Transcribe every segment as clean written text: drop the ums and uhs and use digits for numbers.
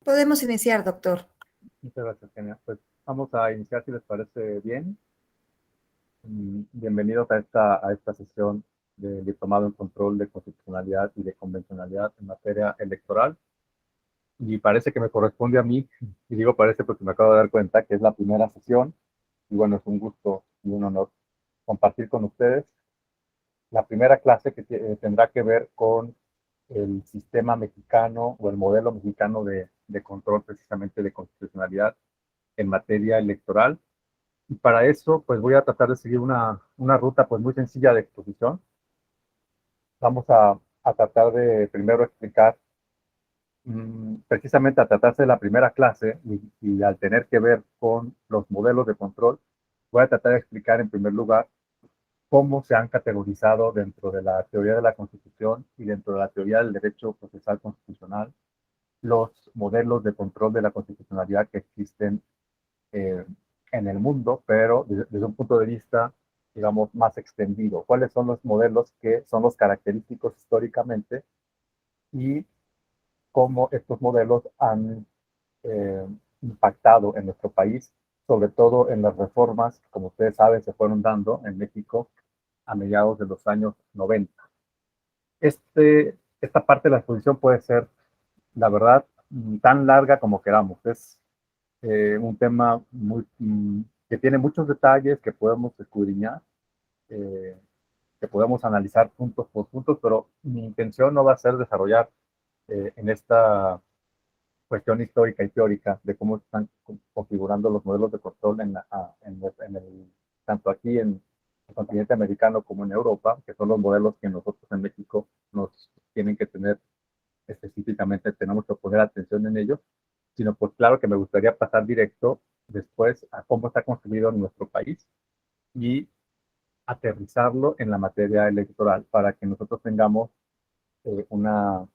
Podemos iniciar, doctor. Muchas gracias, Kenia. Pues vamos a iniciar si les parece bien. Bienvenidos a esta sesión de Diplomado en Control de Constitucionalidad y de Convencionalidad en materia electoral. Y parece que me corresponde a mí, y digo parece porque me acabo de dar cuenta que es la primera sesión, y bueno, es un gusto y un honor compartir con ustedes la primera clase que tendrá que ver con el sistema mexicano o el modelo mexicano de control precisamente de constitucionalidad en materia electoral. Y para eso, pues voy a tratar de seguir una ruta pues muy sencilla de exposición. Vamos a tratar de primero explicar, precisamente a tratarse de la primera clase y al tener que ver con los modelos de control, voy a tratar de explicar en primer lugar cómo se han categorizado dentro de la teoría de la Constitución y dentro de la teoría del derecho procesal constitucional los modelos de control de la constitucionalidad que existen eh, en el mundo, pero desde un punto de vista, digamos, más extendido. ¿Cuáles son los modelos que son los característicos históricamente y cómo estos modelos han impactado en nuestro país, sobre todo en las reformas que, como ustedes saben, se fueron dando en México a mediados de los años 90? Esta parte de la exposición puede ser, la verdad, tan larga como queramos. Es un tema que tiene muchos detalles que podemos escudriñar, eh, que podemos analizar puntos por puntos, pero mi intención no va a ser desarrollar en esta cuestión histórica y teórica de cómo están configurando los modelos de control tanto aquí en el continente americano como en Europa, que son los modelos que nosotros en México nos tienen que tener específicamente, tenemos que poner atención en ellos, sino pues claro que me gustaría pasar directo después a cómo está construido nuestro país y aterrizarlo en la materia electoral para que nosotros tengamos una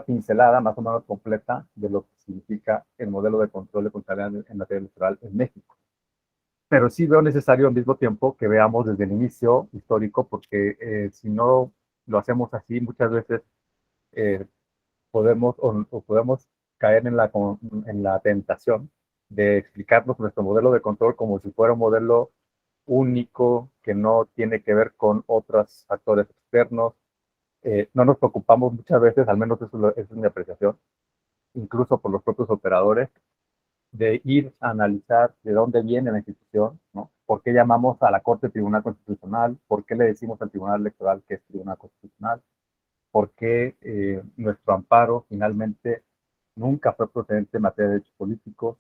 pincelada más o menos completa de lo que significa el modelo de control de constitucionalidad en materia electoral en México. Pero sí veo necesario al mismo tiempo que veamos desde el inicio histórico, porque si no lo hacemos así, muchas veces eh, podemos caer en la tentación de explicarnos nuestro modelo de control como si fuera un modelo único que no tiene que ver con otros factores externos. No nos preocupamos muchas veces, al menos esa es mi apreciación, incluso por los propios operadores, de ir a analizar de dónde viene la institución, ¿no? ¿Por qué llamamos a la Corte Tribunal Constitucional? ¿Por qué le decimos al Tribunal Electoral que es Tribunal Constitucional? ¿Por qué nuestro amparo finalmente nunca fue procedente en materia de derechos políticos?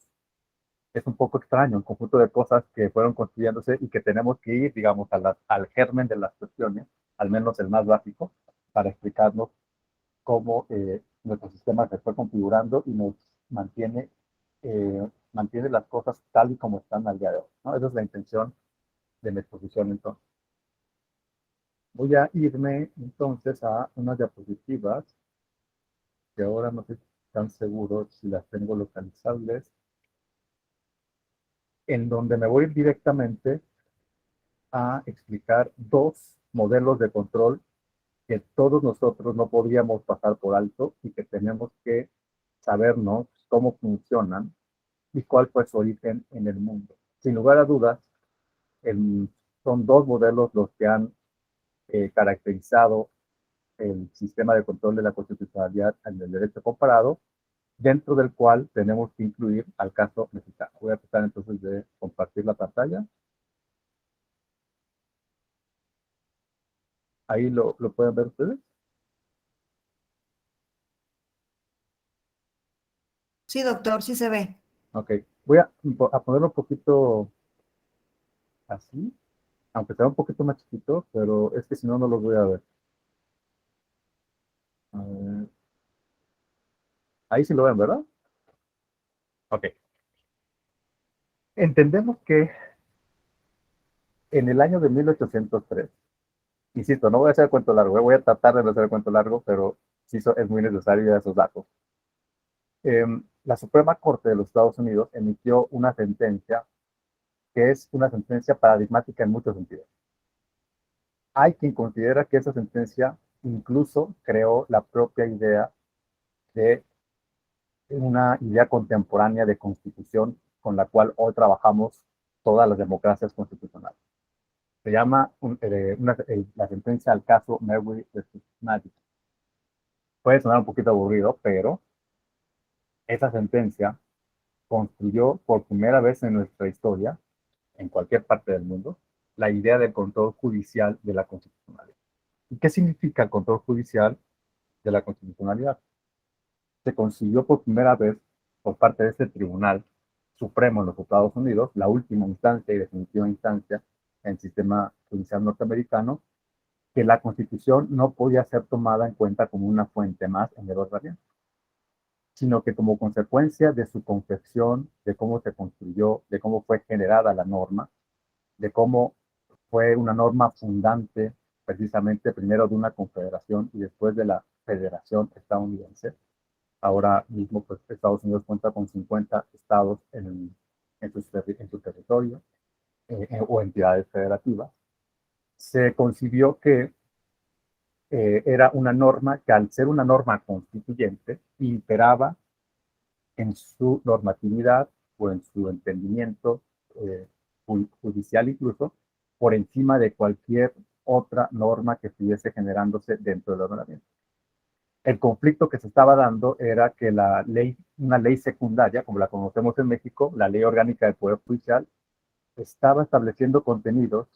Es un poco extraño, un conjunto de cosas que fueron construyéndose y que tenemos que ir, digamos, al germen de las cuestiones, al menos el más básico, para explicarnos cómo nuestro sistema se fue configurando y nos mantiene las cosas tal y como están al día de hoy, ¿no? Esa es la intención de mi exposición entonces. Voy a irme entonces a unas diapositivas que ahora no estoy tan seguro si las tengo localizables, en donde me voy directamente a explicar dos modelos de control que todos nosotros no podíamos pasar por alto y que tenemos que sabernos cómo funcionan y cuál fue su origen en el mundo. Sin lugar a dudas, el, son dos modelos los que han caracterizado el sistema de control de la constitucionalidad en el derecho comparado, dentro del cual tenemos que incluir al caso mexicano. Voy a tratar entonces de compartir la pantalla. Ahí lo pueden ver ustedes. Sí, doctor, sí se ve. Ok, voy a ponerlo un poquito así, aunque sea un poquito más chiquito, pero es que si no, no los voy a ver. A ver. Ahí sí lo ven, ¿verdad? Ok. Entendemos que en el año de 1803, insisto, no voy a hacer el cuento largo, voy a tratar de no hacer el cuento largo, pero sí es muy necesario esos datos. La Suprema Corte de los Estados Unidos emitió una sentencia que es una sentencia paradigmática en muchos sentidos. Hay quien considera que esa sentencia incluso creó la propia idea de una idea contemporánea de constitución con la cual hoy trabajamos todas las democracias constitucionales. Se llama la sentencia al caso Marbury versus Madison. Puede sonar un poquito aburrido, pero esa sentencia construyó por primera vez en nuestra historia, en cualquier parte del mundo, la idea del control judicial de la constitucionalidad. ¿Y qué significa el control judicial de la constitucionalidad? Se consiguió por primera vez por parte de este Tribunal Supremo en los Estados Unidos, la última instancia y definitiva instancia en el sistema judicial norteamericano, que la Constitución no podía ser tomada en cuenta como una fuente más en el ordenamiento, sino que como consecuencia de su confección, de cómo se construyó, de cómo fue generada la norma, de cómo fue una norma fundante precisamente primero de una confederación y después de la federación estadounidense. Ahora mismo, pues, Estados Unidos cuenta con 50 estados en su territorio o entidades federativas. Se concibió que era una norma que, al ser una norma constituyente, imperaba en su normatividad o en su entendimiento judicial incluso, por encima de cualquier otra norma que estuviese generándose dentro del ordenamiento. El conflicto que se estaba dando era que una ley secundaria, como la conocemos en México, la Ley Orgánica del Poder Judicial, estaba estableciendo contenidos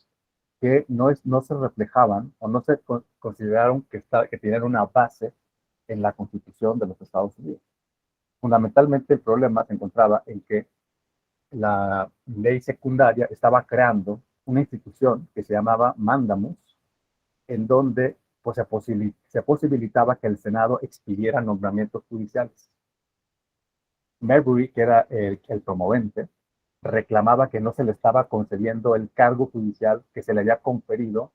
que no se reflejaban o no se consideraron que tenían una base en la Constitución de los Estados Unidos. Fundamentalmente, el problema se encontraba en que la ley secundaria estaba creando una institución que se llamaba mandamus, en donde pues, se posibilitaba que el Senado expidiera nombramientos judiciales. Marbury, que era el promovente, reclamaba que no se le estaba concediendo el cargo judicial que se le había conferido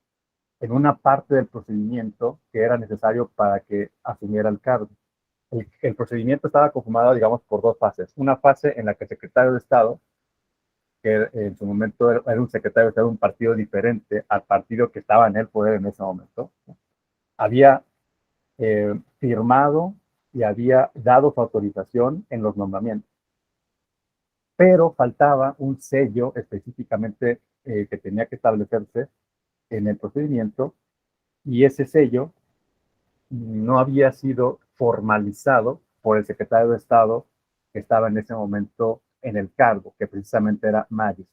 en una parte del procedimiento que era necesario para que asumiera el cargo. El procedimiento estaba conformado, digamos, por dos fases. Una fase en la que el secretario de Estado, que en su momento era un secretario de Estado de un partido diferente al partido que estaba en el poder en ese momento, había firmado y había dado su autorización en los nombramientos. Pero faltaba un sello específicamente que tenía que establecerse en el procedimiento, y ese sello no había sido formalizado por el secretario de Estado que estaba en ese momento en el cargo, que precisamente era Madison.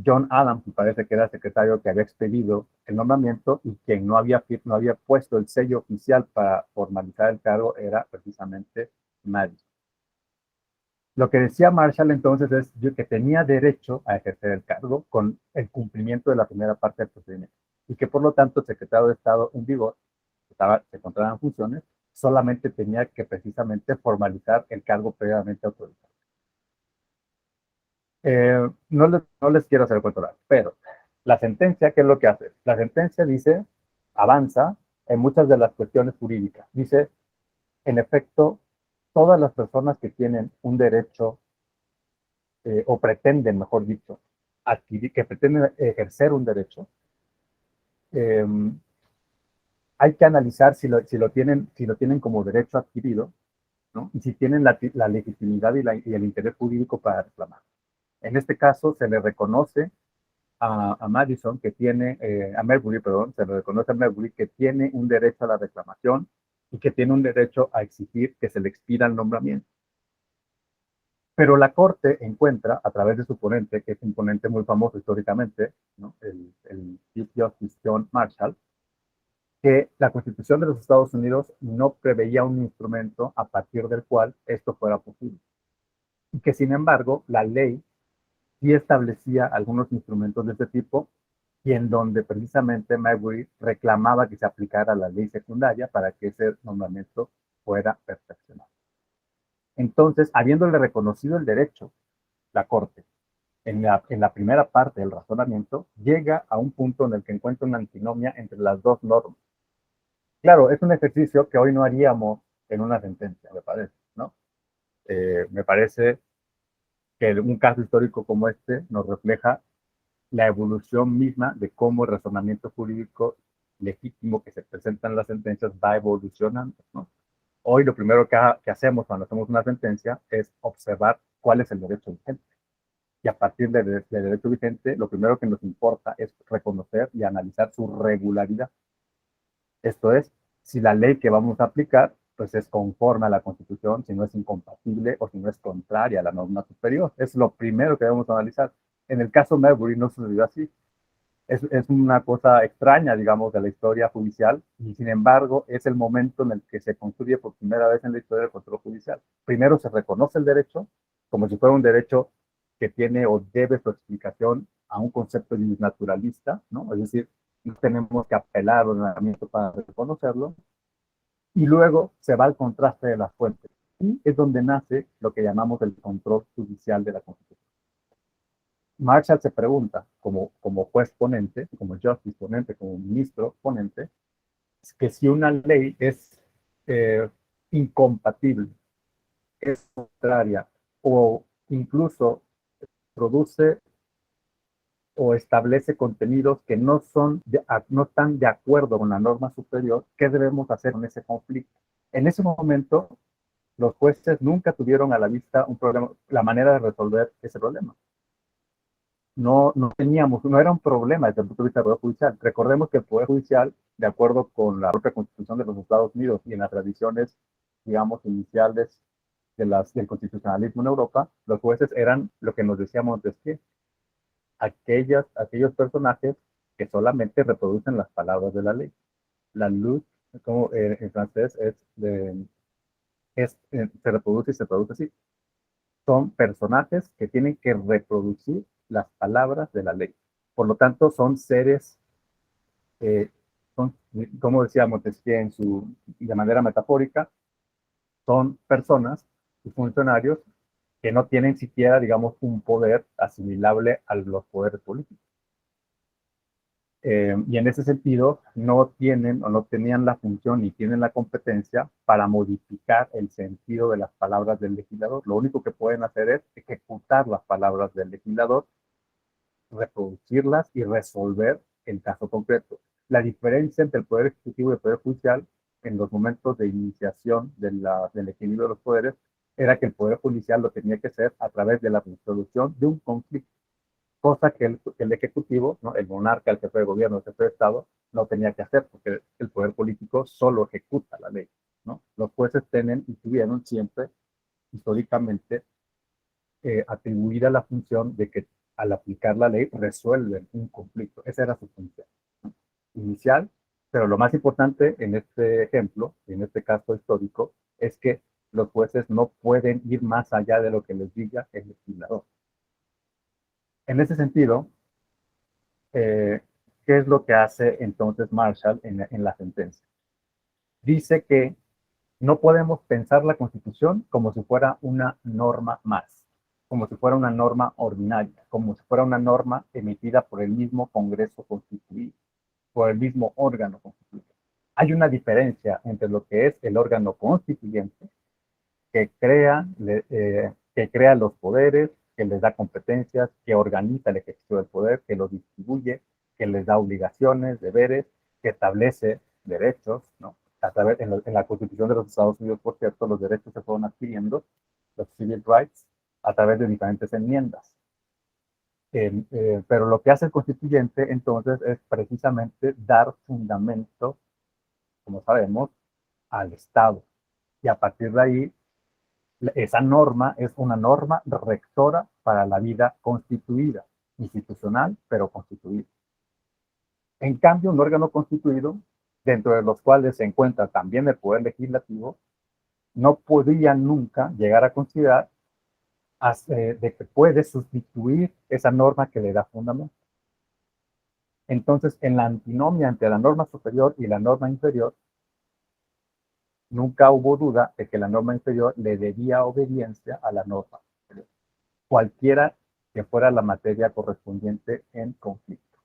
John Adams, me parece que era el secretario que había expedido el nombramiento, y quien no había puesto el sello oficial para formalizar el cargo era precisamente Madison. Lo que decía Marshall entonces es que tenía derecho a ejercer el cargo con el cumplimiento de la primera parte del procedimiento, y que por lo tanto el secretario de Estado en vigor, se encontraba en funciones, solamente tenía que precisamente formalizar el cargo previamente autorizado. No les quiero hacer el cuento largo, pero la sentencia, ¿qué es lo que hace? La sentencia dice, avanza en muchas de las cuestiones jurídicas. Dice, en efecto, todas las personas que tienen un derecho, o pretenden, mejor dicho, que pretenden ejercer un derecho, hay que analizar si lo tienen como derecho adquirido, ¿no? Y si tienen la legitimidad y el interés jurídico para reclamar. En este caso, se le reconoce a Madison que tiene, a Marbury, perdón, se le reconoce a Marbury que tiene un derecho a la reclamación y que tiene un derecho a exigir que se le expida el nombramiento. Pero la Corte encuentra, a través de su ponente, que es un ponente muy famoso históricamente, ¿no? el Chief Justice John Marshall, que la Constitución de los Estados Unidos no preveía un instrumento a partir del cual esto fuera posible. Y que, sin embargo, la ley sí establecía algunos instrumentos de este tipo, y en donde precisamente Marbury reclamaba que se aplicara la ley secundaria para que ese nombramiento fuera perfeccionado. Entonces, habiéndole reconocido el derecho, la Corte, en la primera parte del razonamiento, llega a un punto en el que encuentra una antinomia entre las dos normas. Claro, es un ejercicio que hoy no haríamos en una sentencia, me parece, ¿no? Me parece que un caso histórico como este nos refleja la evolución misma de cómo el razonamiento jurídico legítimo que se presenta en las sentencias va evolucionando, ¿no? Hoy lo primero que hacemos cuando hacemos una sentencia es observar cuál es el derecho vigente. Y a partir del derecho vigente, lo primero que nos importa es reconocer y analizar su regularidad. Esto es, si la ley que vamos a aplicar pues es conforme a la Constitución, si no es incompatible o si no es contraria a la norma superior. Es lo primero que debemos analizar. En el caso Marbury no sucedió así. Es una cosa extraña, digamos, de la historia judicial, y sin embargo es el momento en el que se construye por primera vez en la historia del control judicial. Primero se reconoce el derecho como si fuera un derecho que tiene o debe su explicación a un concepto naturalista, ¿no? Es decir, no tenemos que apelar al ordenamiento para reconocerlo, y luego se va al contraste de las fuentes. Y es donde nace lo que llamamos el control judicial de la Constitución. Marshall se pregunta, como juez ponente, como justice ponente, como ministro ponente, que si una ley es incompatible, es contraria o incluso produce o establece contenidos que no están de acuerdo con la norma superior, ¿qué debemos hacer en ese conflicto? En ese momento, los jueces nunca tuvieron a la vista un problema, la manera de resolver ese problema. No era un problema desde el punto de vista del Poder Judicial. Recordemos que el Poder Judicial, de acuerdo con la propia Constitución de los Estados Unidos y en las tradiciones, digamos, iniciales del constitucionalismo en Europa, los jueces eran lo que nos decía Montesquieu, aquellos personajes que solamente reproducen las palabras de la ley. La luz, como en francés, se reproduce y se traduce así. Son personajes que tienen que reproducir las palabras de la ley. Por lo tanto, son seres, como decía Montesquieu de manera metafórica, son personas y funcionarios que no tienen siquiera, digamos, un poder asimilable a los poderes políticos. Y en ese sentido no tienen o no tenían la función ni tienen la competencia para modificar el sentido de las palabras del legislador. Lo único que pueden hacer es ejecutar las palabras del legislador, reproducirlas y resolver el caso concreto. La diferencia entre el Poder Ejecutivo y el Poder Judicial en los momentos de iniciación del equilibrio de los poderes era que el Poder Judicial lo tenía que hacer a través de la resolución de un conflicto, cosa que el Ejecutivo, ¿no? El monarca, el jefe de gobierno, el jefe de Estado, no tenía que hacer, porque el poder político solo ejecuta la ley, ¿no? Los jueces tienen y tuvieron siempre, históricamente, atribuida la función de que al aplicar la ley resuelven un conflicto. Esa era su función, ¿no? Inicial, pero lo más importante en este ejemplo, en este caso histórico, es que los jueces no pueden ir más allá de lo que les diga el legislador. En ese sentido, ¿qué es lo que hace entonces Marshall en la sentencia? Dice que no podemos pensar la Constitución como si fuera una norma más, como si fuera una norma ordinaria, como si fuera una norma emitida por el mismo Congreso constituido, por el mismo órgano constituido. Hay una diferencia entre lo que es el órgano constituyente, que crea los poderes, que les da competencias, que organiza el ejercicio del poder, que los distribuye, que les da obligaciones, deberes, que establece derechos, ¿no? En la Constitución de los Estados Unidos, por cierto, los derechos se fueron adquiriendo, los civil rights, a través de diferentes enmiendas. Pero lo que hace el constituyente entonces es precisamente dar fundamento, como sabemos, al Estado. Y a partir de ahí, esa norma es una norma rectora para la vida constituida, institucional, pero constituida. En cambio, un órgano constituido, dentro de los cuales se encuentra también el poder legislativo, no podría nunca llegar a considerar de que puede sustituir esa norma que le da fundamento. Entonces, en la antinomia entre la norma superior y la norma inferior, nunca hubo duda de que la norma inferior le debía obediencia a la norma superior, cualquiera que fuera la materia correspondiente en conflicto.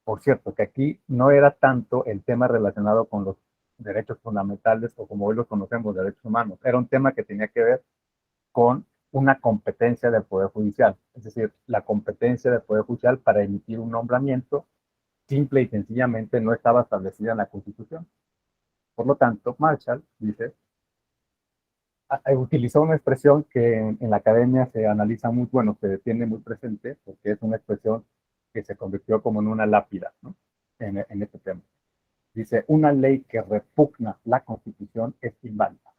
Por cierto, que aquí no era tanto el tema relacionado con los derechos fundamentales o como hoy los conocemos, derechos humanos. Era un tema que tenía que ver con una competencia del Poder Judicial, es decir, la competencia del Poder Judicial para emitir un nombramiento simple y sencillamente no estaba establecida en la Constitución. Por lo tanto, Marshall dice utilizó una expresión que en la academia se analiza muy, bueno, se tiene muy presente, porque es una expresión que se convirtió como en una lápida, ¿no? En este tema. Dice, una ley que repugna la Constitución es inválida.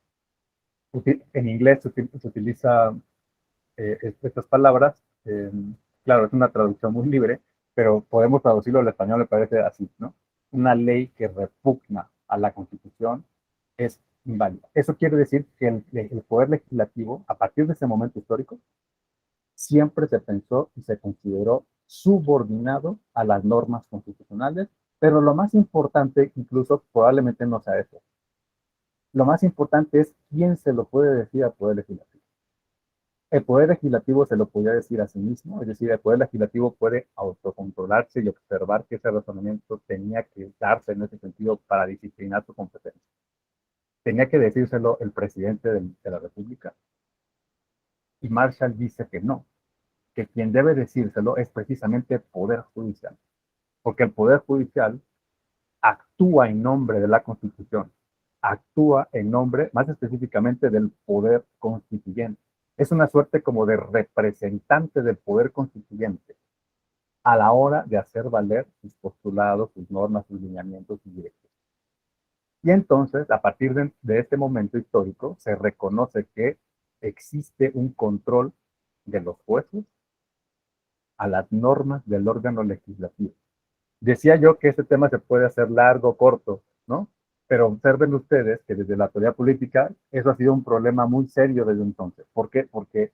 En inglés se utiliza estas palabras. Claro, es una traducción muy libre, pero podemos traducirlo al español, me parece así, ¿no? Una ley que repugna a la Constitución es inválida. Eso quiere decir que el poder legislativo, a partir de ese momento histórico, siempre se pensó y se consideró subordinado a las normas constitucionales, pero lo más importante, incluso probablemente no sea eso. Lo más importante es quién se lo puede decir al poder legislativo. El poder legislativo se lo podía decir a sí mismo, es decir, el poder legislativo puede autocontrolarse y observar que ese razonamiento tenía que darse en ese sentido para disciplinar su competencia. Tenía que decírselo el presidente de la República, y Marshall dice que no, que quien debe decírselo es precisamente el Poder Judicial, porque el Poder Judicial actúa en nombre de la Constitución, actúa en nombre, más específicamente, del Poder Constituyente. Es una suerte como de representante del Poder Constituyente a la hora de hacer valer sus postulados, sus normas, sus lineamientos y directrices. Y entonces, a partir de este momento histórico, se reconoce que existe un control de los jueces a las normas del órgano legislativo. Decía yo que este tema se puede hacer largo o corto, ¿no? Pero observen ustedes que desde la teoría política eso ha sido un problema muy serio desde entonces. ¿Por qué? Porque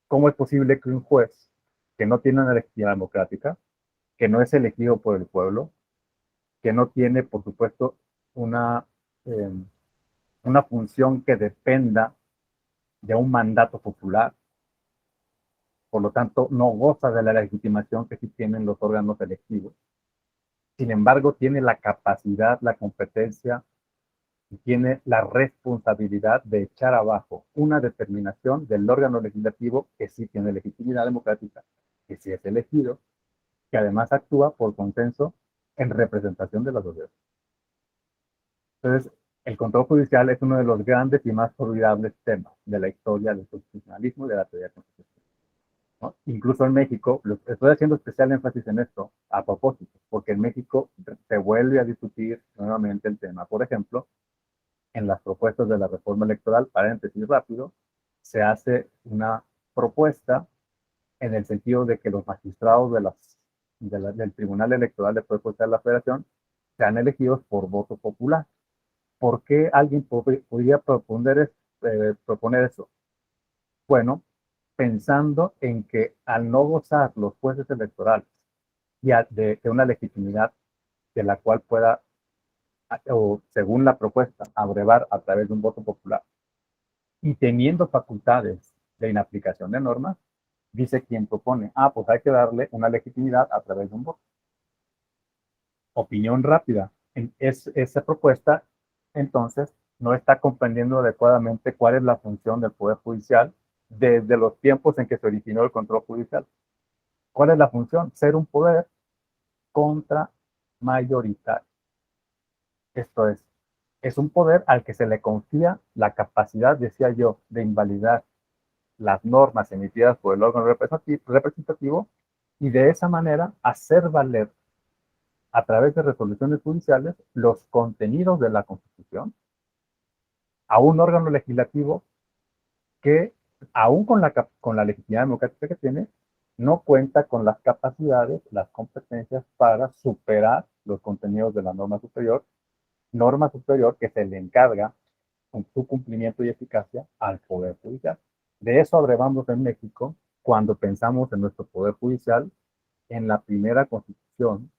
¿cómo es posible que un juez que no tiene una legitimidad democrática, que no es elegido por el pueblo, que no tiene, por supuesto, una, eh, una función que dependa de un mandato popular, por lo tanto, no goza de la legitimación que sí tienen los órganos electivos? Sin embargo, tiene la capacidad, la competencia y tiene la responsabilidad de echar abajo una determinación del órgano legislativo que sí tiene legitimidad democrática, que sí es elegido, que además actúa por consenso en representación de la sociedad. Entonces, el control judicial es uno de los grandes y más formidables temas de la historia del constitucionalismo y de la teoría constitucional, ¿no? Incluso en México, estoy haciendo especial énfasis en esto a propósito, porque en México se vuelve a discutir nuevamente el tema. Por ejemplo, en las propuestas de la reforma electoral, paréntesis rápido, se hace una propuesta en el sentido de que los magistrados del Tribunal Electoral del Poder Judicial de la Federación sean elegidos por voto popular. ¿Por qué alguien podría proponer eso? Bueno, pensando en que al no gozar los jueces electorales de una legitimidad de la cual pueda, o según la propuesta, abrevar a través de un voto popular, y teniendo facultades de inaplicación de normas, dice quien propone, pues hay que darle una legitimidad a través de un voto. Opinión rápida. Esa propuesta, entonces, no está comprendiendo adecuadamente cuál es la función del Poder Judicial desde los tiempos en que se originó el control judicial. ¿Cuál es la función? Ser un poder contramayoritario. Esto es un poder al que se le confía la capacidad, decía yo, de invalidar las normas emitidas por el órgano representativo y de esa manera hacer valer a través de resoluciones judiciales los contenidos de la Constitución a un órgano legislativo que, aún con la legitimidad democrática que tiene, no cuenta con las capacidades, las competencias para superar los contenidos de la norma superior que se le encarga con su cumplimiento y eficacia al Poder Judicial. De eso abrevamos en México cuando pensamos en nuestro Poder Judicial en la primera constitución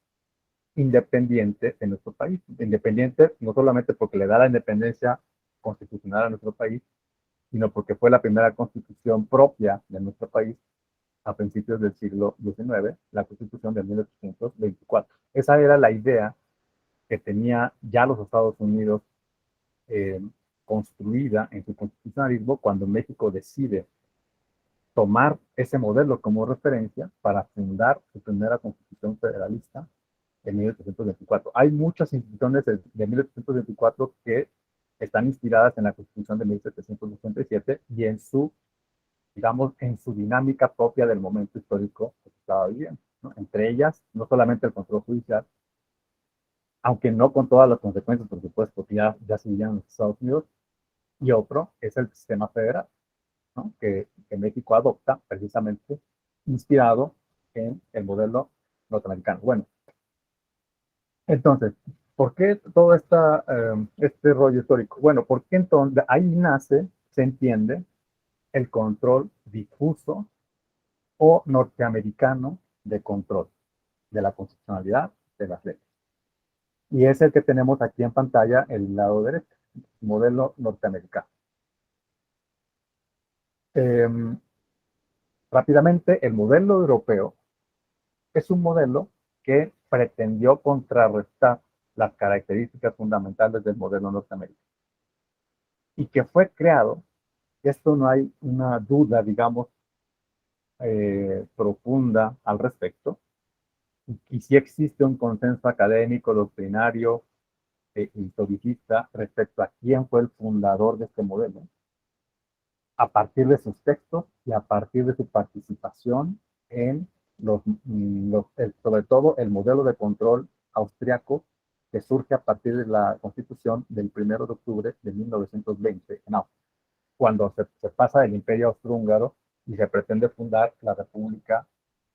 independiente de nuestro país. Independiente no solamente porque le da la independencia constitucional a nuestro país, sino porque fue la primera constitución propia de nuestro país a principios del siglo XIX, la constitución de 1824. Esa era la idea que tenía ya los Estados Unidos eh, construida en su constitucionalismo cuando México decide tomar ese modelo como referencia para fundar su primera constitución federalista en 1824. Hay muchas instituciones de 1824 que están inspiradas en la Constitución de 1787 y en su, digamos, en su dinámica propia del momento histórico que se estaba viviendo, ¿no? Entre ellas, no solamente el control judicial, aunque no con todas las consecuencias, por supuesto, que ya se vivían en los Estados Unidos, y otro es el sistema federal, ¿no? que México adopta precisamente inspirado en el modelo norteamericano. Bueno, entonces, ¿por qué todo este rollo histórico? Bueno, porque entonces ahí nace, se entiende, el control difuso o norteamericano de control de la constitucionalidad de las leyes. Y es el que tenemos aquí en pantalla, el lado derecho, modelo norteamericano. Eh, Rápidamente, el modelo europeo es un modelo que pretendió contrarrestar las características fundamentales del modelo norteamericano y que fue creado, esto no hay una duda, digamos, profunda al respecto, y sí existe un consenso académico, doctrinario, historicista respecto a quién fue el fundador de este modelo, a partir de sus textos y a partir de su participación en sobre todo el modelo de control austriaco que surge a partir de la constitución del 1 de octubre de 1920 en Austria, cuando se pasa del imperio austrohúngaro y se pretende fundar la República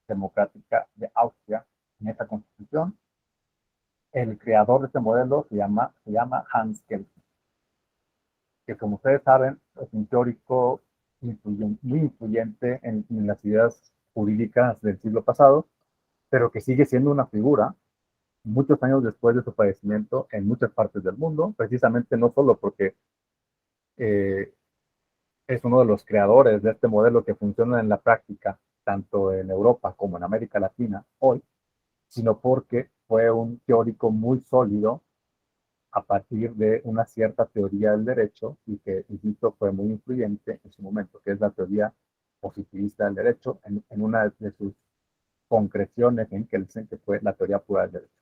Democrática de Austria. En esta constitución, el creador de este modelo se llama Hans Kelsen, que como ustedes saben es un teórico muy influyente en las ideas jurídicas del siglo pasado, pero que sigue siendo una figura muchos años después de su fallecimiento en muchas partes del mundo, precisamente no solo porque eh, es uno de los creadores de este modelo que funciona en la práctica, tanto en Europa como en América Latina hoy, sino porque fue un teórico muy sólido a partir de una cierta teoría del derecho y que, insisto, fue muy influyente en su momento, que es la teoría positivista del derecho, en una de sus concreciones en Kelsen, que fue la teoría pura del derecho.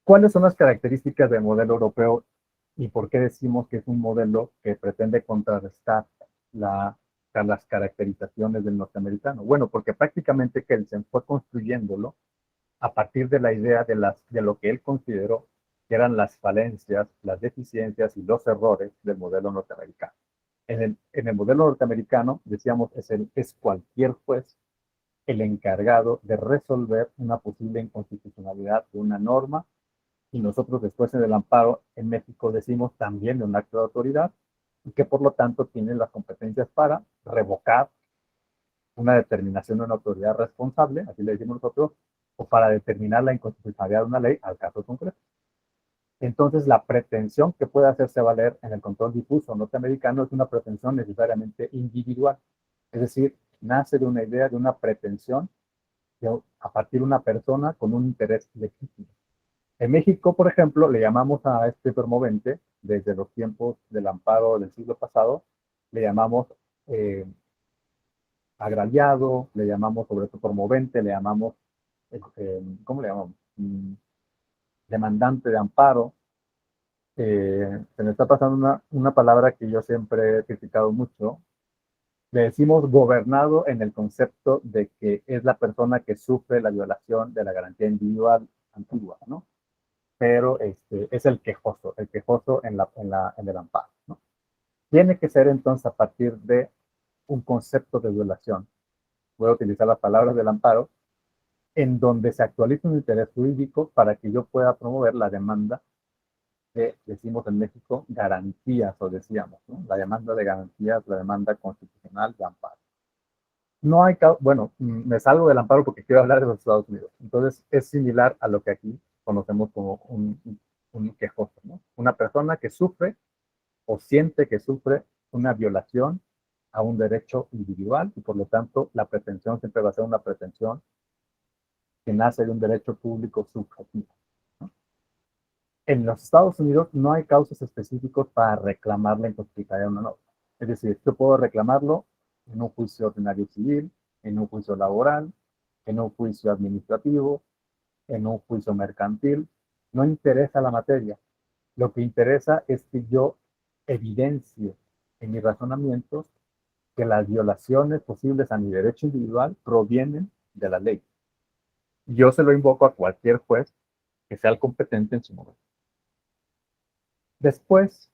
¿Cuáles son las características del modelo europeo y por qué decimos que es un modelo que pretende contrarrestar las caracterizaciones del norteamericano? Bueno, porque prácticamente Kelsen fue construyéndolo a partir de la idea de lo que él consideró que eran las falencias, las deficiencias y los errores del modelo norteamericano. En el modelo norteamericano, decíamos, es cualquier juez el encargado de resolver una posible inconstitucionalidad de una norma, y nosotros después en el amparo en México decimos también de un acto de autoridad, y que por lo tanto tiene las competencias para revocar una determinación de una autoridad responsable, así le decimos nosotros, o para determinar la inconstitucionalidad de una ley al caso concreto. Entonces, la pretensión que puede hacerse valer en el control difuso norteamericano es una pretensión necesariamente individual, es decir, nace de una idea, de una pretensión a partir de una persona con un interés legítimo. En México, por ejemplo, le llamamos a este promovente, desde los tiempos del amparo del siglo pasado, le llamamos agraviado, le llamamos sobre todo promovente, le llamamos, ¿cómo le llamamos? Demandante de amparo. Se me está pasando una palabra que yo siempre he criticado mucho. Le decimos gobernado en el concepto de que es la persona que sufre la violación de la garantía individual antigua, ¿no? Pero es el quejoso en el amparo, ¿no? Tiene que ser entonces a partir de un concepto de violación. Voy a utilizar las palabras del amparo, en donde se actualiza un interés jurídico para que yo pueda promover la demanda que decimos en México garantías, o decíamos, ¿no? La demanda de garantías, la demanda constitucional de amparo. No hay, bueno, me salgo del amparo porque quiero hablar de los Estados Unidos. Entonces, es similar a lo que aquí conocemos como un quejoso, ¿no? Una persona que sufre o siente que sufre una violación a un derecho individual y por lo tanto la pretensión siempre va a ser una pretensión que nace de un derecho público subjetivo, ¿no? En los Estados Unidos no hay causas específicos para reclamar la inconstitucionalidad de una norma. Es decir, yo puedo reclamarlo en un juicio ordinario civil, en un juicio laboral, en un juicio administrativo, en un juicio mercantil. No interesa la materia. Lo que interesa es que yo evidencie en mis razonamientos que las violaciones posibles a mi derecho individual provienen de la ley. Yo se lo invoco a cualquier juez que sea el competente en su momento. Después,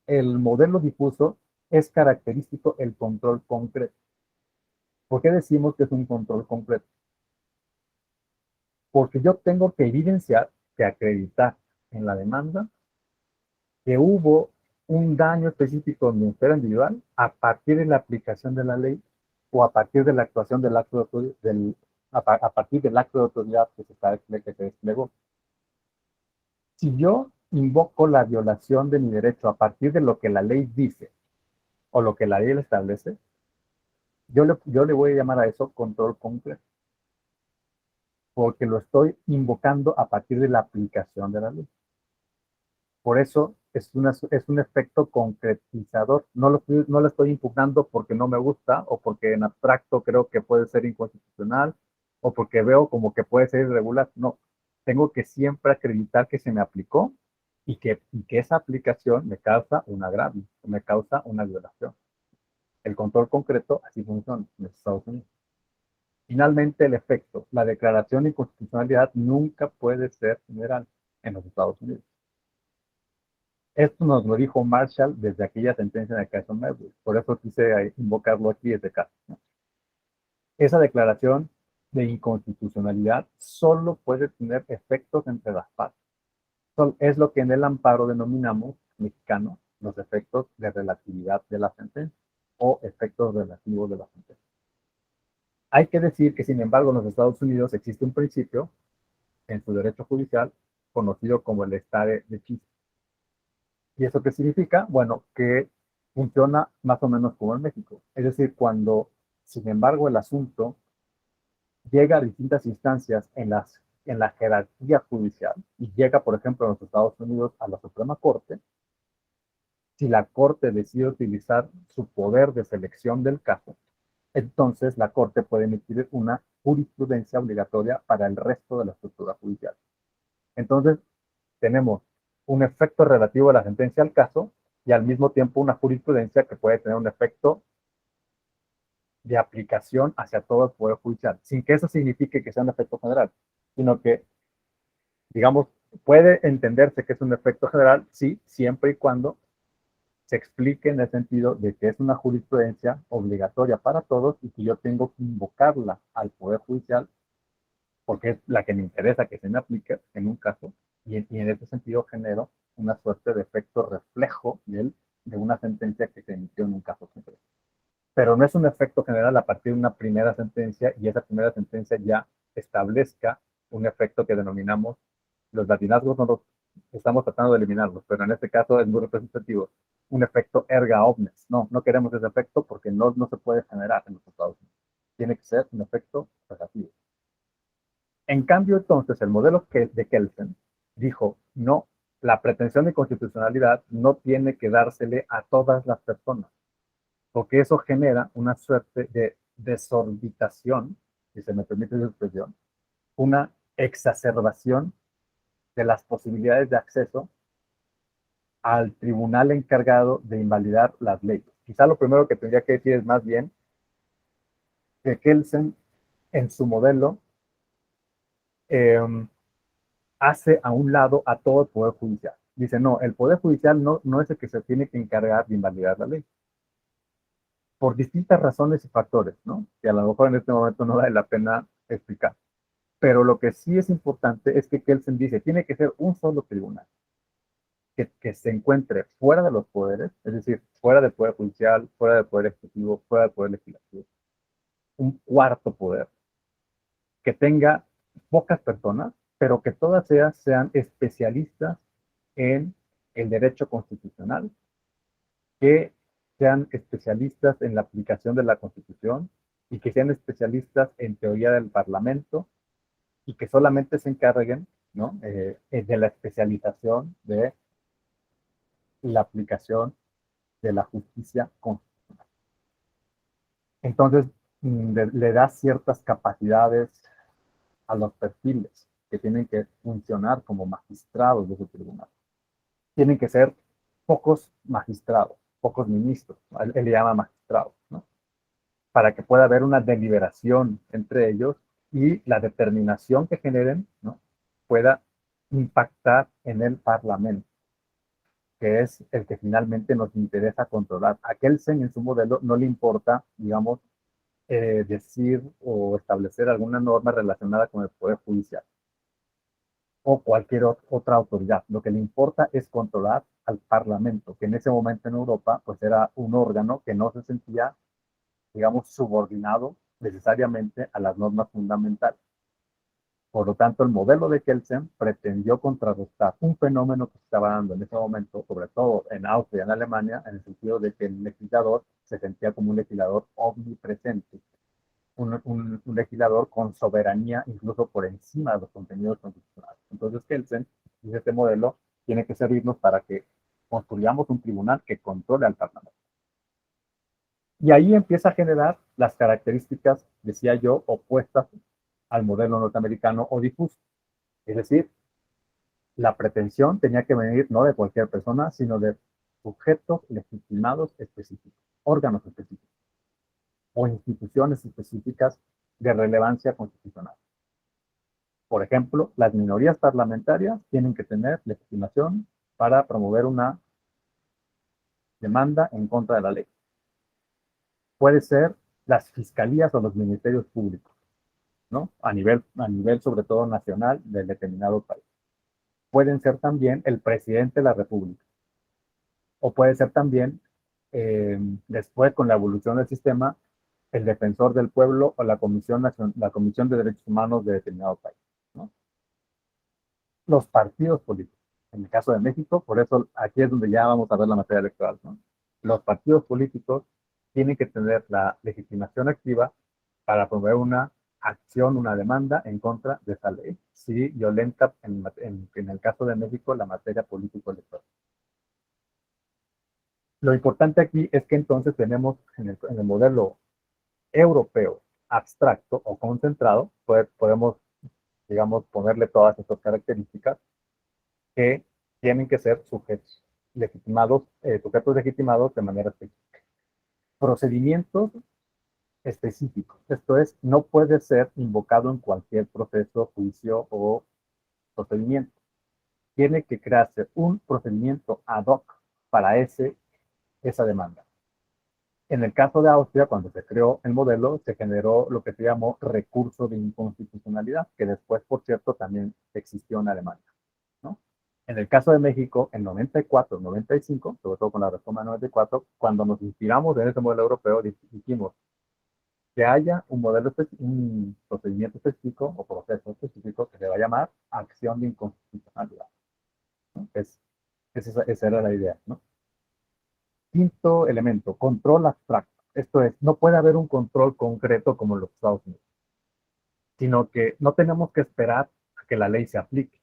el modelo difuso es característico el control concreto. ¿Por qué decimos que es un control concreto? Porque yo tengo que evidenciar, que acreditar en la demanda que hubo un daño específico en mi esfera individual a partir de la aplicación de la ley o a partir de la actuación del acto a partir del acto de autoridad que se desplegó. Si yo invoco la violación de mi derecho a partir de lo que la ley dice o lo que la ley establece, yo le voy a llamar a eso control concreto, porque lo estoy invocando a partir de la aplicación de la ley. Por eso es un efecto concretizador. No lo estoy impugnando porque no me gusta o porque en abstracto creo que puede ser inconstitucional o porque veo como que puede ser irregular. No, tengo que siempre acreditar que se me aplicó y que esa aplicación me causa un agravio, me causa una violación. El control concreto así funciona en los Estados Unidos. Finalmente, el efecto, la declaración de inconstitucionalidad nunca puede ser general en los Estados Unidos. Esto nos lo dijo Marshall desde aquella sentencia en el caso Marbury. Por eso quise invocarlo aquí desde acá, ¿no? Esa declaración de inconstitucionalidad solo puede tener efectos entre las partes. Es lo que en el amparo denominamos mexicano los efectos de relatividad de la sentencia o efectos relativos de la sentencia. Hay que decir que, sin embargo, en los Estados Unidos existe un principio en su derecho judicial conocido como el stare decisis. ¿Y eso qué significa? Bueno, que funciona más o menos como en México. Es decir, cuando, sin embargo, el asunto llega a distintas instancias en la jerarquía judicial y llega, por ejemplo, en los Estados Unidos a la Suprema Corte, si la Corte decide utilizar su poder de selección del caso, entonces la Corte puede emitir una jurisprudencia obligatoria para el resto de la estructura judicial. Entonces, tenemos un efecto relativo de la sentencia al caso y al mismo tiempo una jurisprudencia que puede tener un efecto de aplicación hacia todo el Poder Judicial, sin que eso signifique que sea un efecto general, sino que, digamos, puede entenderse que es un efecto general, sí, siempre y cuando se explique en el sentido de que es una jurisprudencia obligatoria para todos y que yo tengo que invocarla al Poder Judicial porque es la que me interesa que se me aplique en un caso, y en ese sentido genero una suerte de efecto reflejo de una sentencia que se emitió en un caso concreto. Pero no es un efecto general a partir de una primera sentencia y esa primera sentencia ya establezca un efecto que denominamos, los latinazgos no los estamos tratando de eliminarlos, pero en este caso es muy representativo, un efecto erga omnes. No, no queremos ese efecto porque no se puede generar en los Estados Unidos. Tiene que ser un efecto relativo. En cambio, entonces, el modelo de Kelsen dijo, no, la pretensión de constitucionalidad no tiene que dársele a todas las personas, porque eso genera una suerte de desorbitación, si se me permite la expresión, una exacerbación de las posibilidades de acceso al tribunal encargado de invalidar las leyes. Quizá lo primero que tendría que decir es más bien que Kelsen, en su modelo, eh, hace a un lado a todo el Poder Judicial. Dice, no, el Poder Judicial no es el que se tiene que encargar de invalidar la ley. Por distintas razones y factores, ¿no? Que a lo mejor en este momento no vale la pena explicar. Pero lo que sí es importante es que Kelsen dice, tiene que ser un solo tribunal que se encuentre fuera de los poderes, es decir, fuera del Poder Judicial, fuera del Poder Ejecutivo, fuera del Poder Legislativo. Un cuarto poder que tenga pocas personas, pero que todas ellas sean especialistas en el derecho constitucional, que sean especialistas en la aplicación de la Constitución y que sean especialistas en teoría del Parlamento y que solamente se encarguen, ¿no? De la especialización de la aplicación de la justicia constitucional. Entonces, le da ciertas capacidades a los perfiles que tienen que funcionar como magistrados de su tribunal. tienen que ser pocos magistrados, pocos ministros, ¿no? Él le llama magistrados, ¿no? Para que pueda haber una deliberación entre ellos y la determinación que generen, ¿no?, pueda impactar en el Parlamento, que es el que finalmente nos interesa controlar. A Kelsen en su modelo no le importa, digamos, decir o establecer alguna norma relacionada con el Poder Judicial o cualquier otra autoridad. Lo que le importa es controlar al Parlamento, que en ese momento en Europa pues era un órgano que no se sentía, digamos, subordinado necesariamente a las normas fundamentales. Por lo tanto, el modelo de Kelsen pretendió contrarrestar un fenómeno que se estaba dando en ese momento, sobre todo en Austria y en Alemania, en el sentido de que el legislador se sentía como un legislador omnipresente, un legislador con soberanía incluso por encima de los contenidos constitucionales. Entonces, Kelsen dice: este modelo tiene que servirnos para que construyamos un tribunal que controle al Parlamento. Y ahí empieza a generar las características, decía yo, opuestas al modelo norteamericano o difuso. Es decir, la pretensión tenía que venir no de cualquier persona, sino de sujetos legitimados específicos, órganos específicos o instituciones específicas de relevancia constitucional. Por ejemplo, las minorías parlamentarias tienen que tener legitimación para promover una demanda en contra de la ley. Puede ser las fiscalías o los ministerios públicos, ¿no? A nivel sobre todo nacional del determinado país. Pueden ser también el presidente de la República. O puede ser también, después con la evolución del sistema, el defensor del pueblo o la Comisión de Derechos Humanos de determinado país, ¿no? Los partidos políticos. En el caso de México, por eso aquí es donde ya vamos a ver la materia electoral, ¿no? Los partidos políticos tienen que tener la legitimación activa para promover una acción, una demanda en contra de esa ley, si violenta, en el caso de México, la materia político-electoral. Lo importante aquí es que entonces tenemos en el modelo europeo abstracto o concentrado, podemos, digamos, ponerle todas estas características que tienen que ser sujetos legitimados de manera específica. Procedimientos específicos. Esto es, no puede ser invocado en cualquier proceso, juicio o procedimiento. Tiene que crearse un procedimiento ad hoc para esa demanda. En el caso de Austria, cuando se creó el modelo, se generó lo que se llamó recurso de inconstitucionalidad, que después, por cierto, también existió en Alemania, ¿no? En el caso de México, en 94, 95, sobre todo con la reforma 94, cuando nos inspiramos en ese modelo europeo, dijimos que haya un procedimiento específico o proceso específico que se va a llamar acción de inconstitucionalidad, ¿no? Esa era la idea, ¿no? Quinto elemento, control abstracto. Esto es, no puede haber un control concreto como en los Estados Unidos, sino que no tenemos que esperar a que la ley se aplique.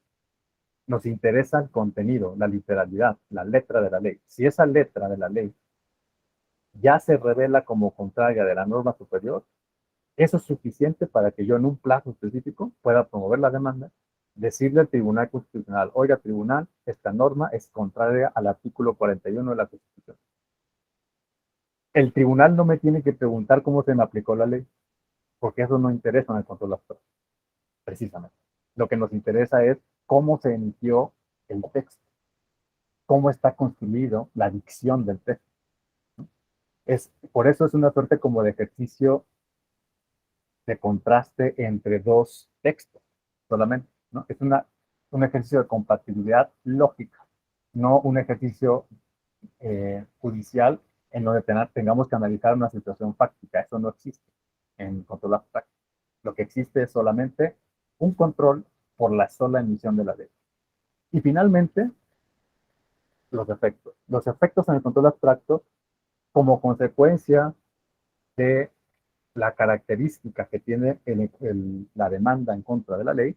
Nos interesa el contenido, la literalidad, la letra de la ley. Si esa letra de la ley ya se revela como contraria de la norma superior, eso es suficiente para que yo en un plazo específico pueda promover la demanda, decirle al Tribunal Constitucional: oiga, tribunal, esta norma es contraria al artículo 41 de la Constitución. El tribunal no me tiene que preguntar cómo se me aplicó la ley, porque eso no interesa en el control abstracto, precisamente. Lo que nos interesa es cómo se emitió el texto, cómo está construido la dicción del texto. Por eso es una suerte como de ejercicio de contraste entre dos textos solamente, ¿no? Es un ejercicio de compatibilidad lógica, no un ejercicio judicial en donde tengamos que analizar una situación fáctica. Eso no existe en control abstracto. Lo que existe es solamente un control por la sola emisión de la ley. Y finalmente, los efectos. Los efectos en el control abstracto, como consecuencia de la característica que tiene la demanda en contra de la ley,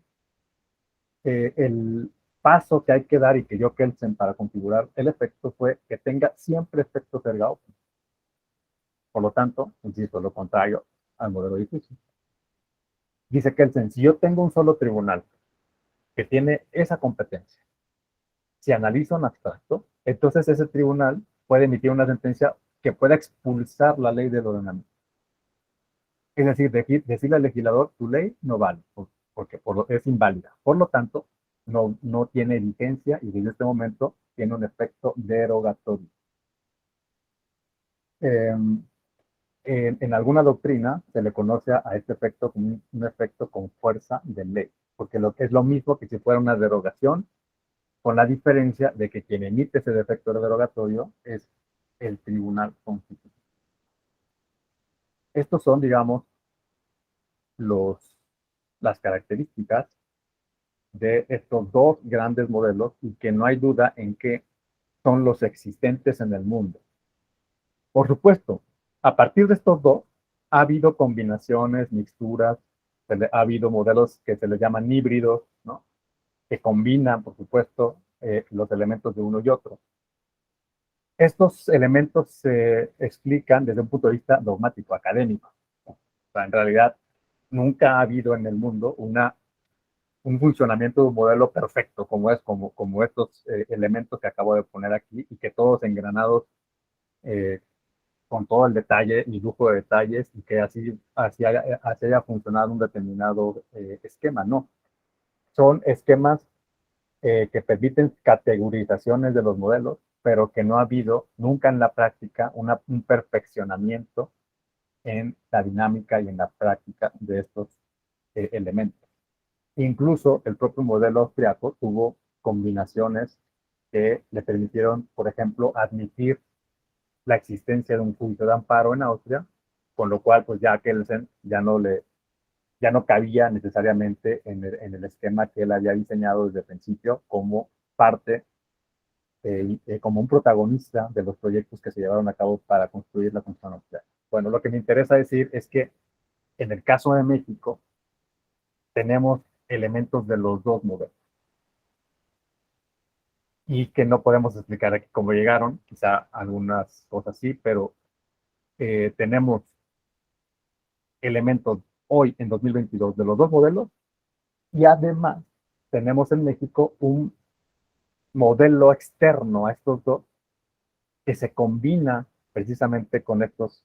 el paso que hay que dar y que dio Kelsen para configurar el efecto fue que tenga siempre efectos erga omnes. Por lo tanto, insisto, lo contrario al modelo difuso. Dice Kelsen: si yo tengo un solo tribunal que tiene esa competencia Si analizo en abstracto, entonces ese tribunal puede emitir una sentencia que pueda expulsar la ley del ordenamiento. Es decir, decirle al legislador, tu ley no vale, porque es inválida. Por lo tanto, no tiene vigencia y desde este momento tiene un efecto derogatorio. En alguna doctrina se le conoce a este efecto como un efecto con fuerza de ley, porque es lo mismo que si fuera una derogación, con la diferencia de que quien emite ese efecto derogatorio es el Tribunal Constitucional. Estos son, digamos, las características de estos dos grandes modelos y que no hay duda en que son los existentes en el mundo. Por supuesto, a partir de estos dos, ha habido combinaciones, mixturas, ha habido modelos que se les llaman híbridos, ¿no? Que combinan, por supuesto, los elementos de uno y otro. Estos elementos se explican desde un punto de vista dogmático, académico. O sea, en realidad, nunca ha habido en el mundo un funcionamiento de un modelo perfecto, como estos elementos que acabo de poner aquí, y que todos engranados con todo el detalle y lujo de detalles, y que así haya funcionado un determinado esquema. No, son esquemas que permiten categorizaciones de los modelos, pero que no ha habido nunca en la práctica un perfeccionamiento en la dinámica y en la práctica de estos elementos. Incluso el propio modelo austriaco tuvo combinaciones que le permitieron, por ejemplo, admitir la existencia de un juicio de amparo en Austria, con lo cual pues ya Kelsen ya no cabía necesariamente en el esquema que él había diseñado desde el principio como parte, como un protagonista de los proyectos que se llevaron a cabo para construir la Constitución austríaca. Bueno, lo que me interesa decir es que en el caso de México tenemos elementos de los dos modelos y que no podemos explicar aquí cómo llegaron, quizá algunas cosas sí, pero tenemos elementos hoy en 2022 de los dos modelos y además tenemos en México un modelo externo a estos dos que se combina precisamente con estos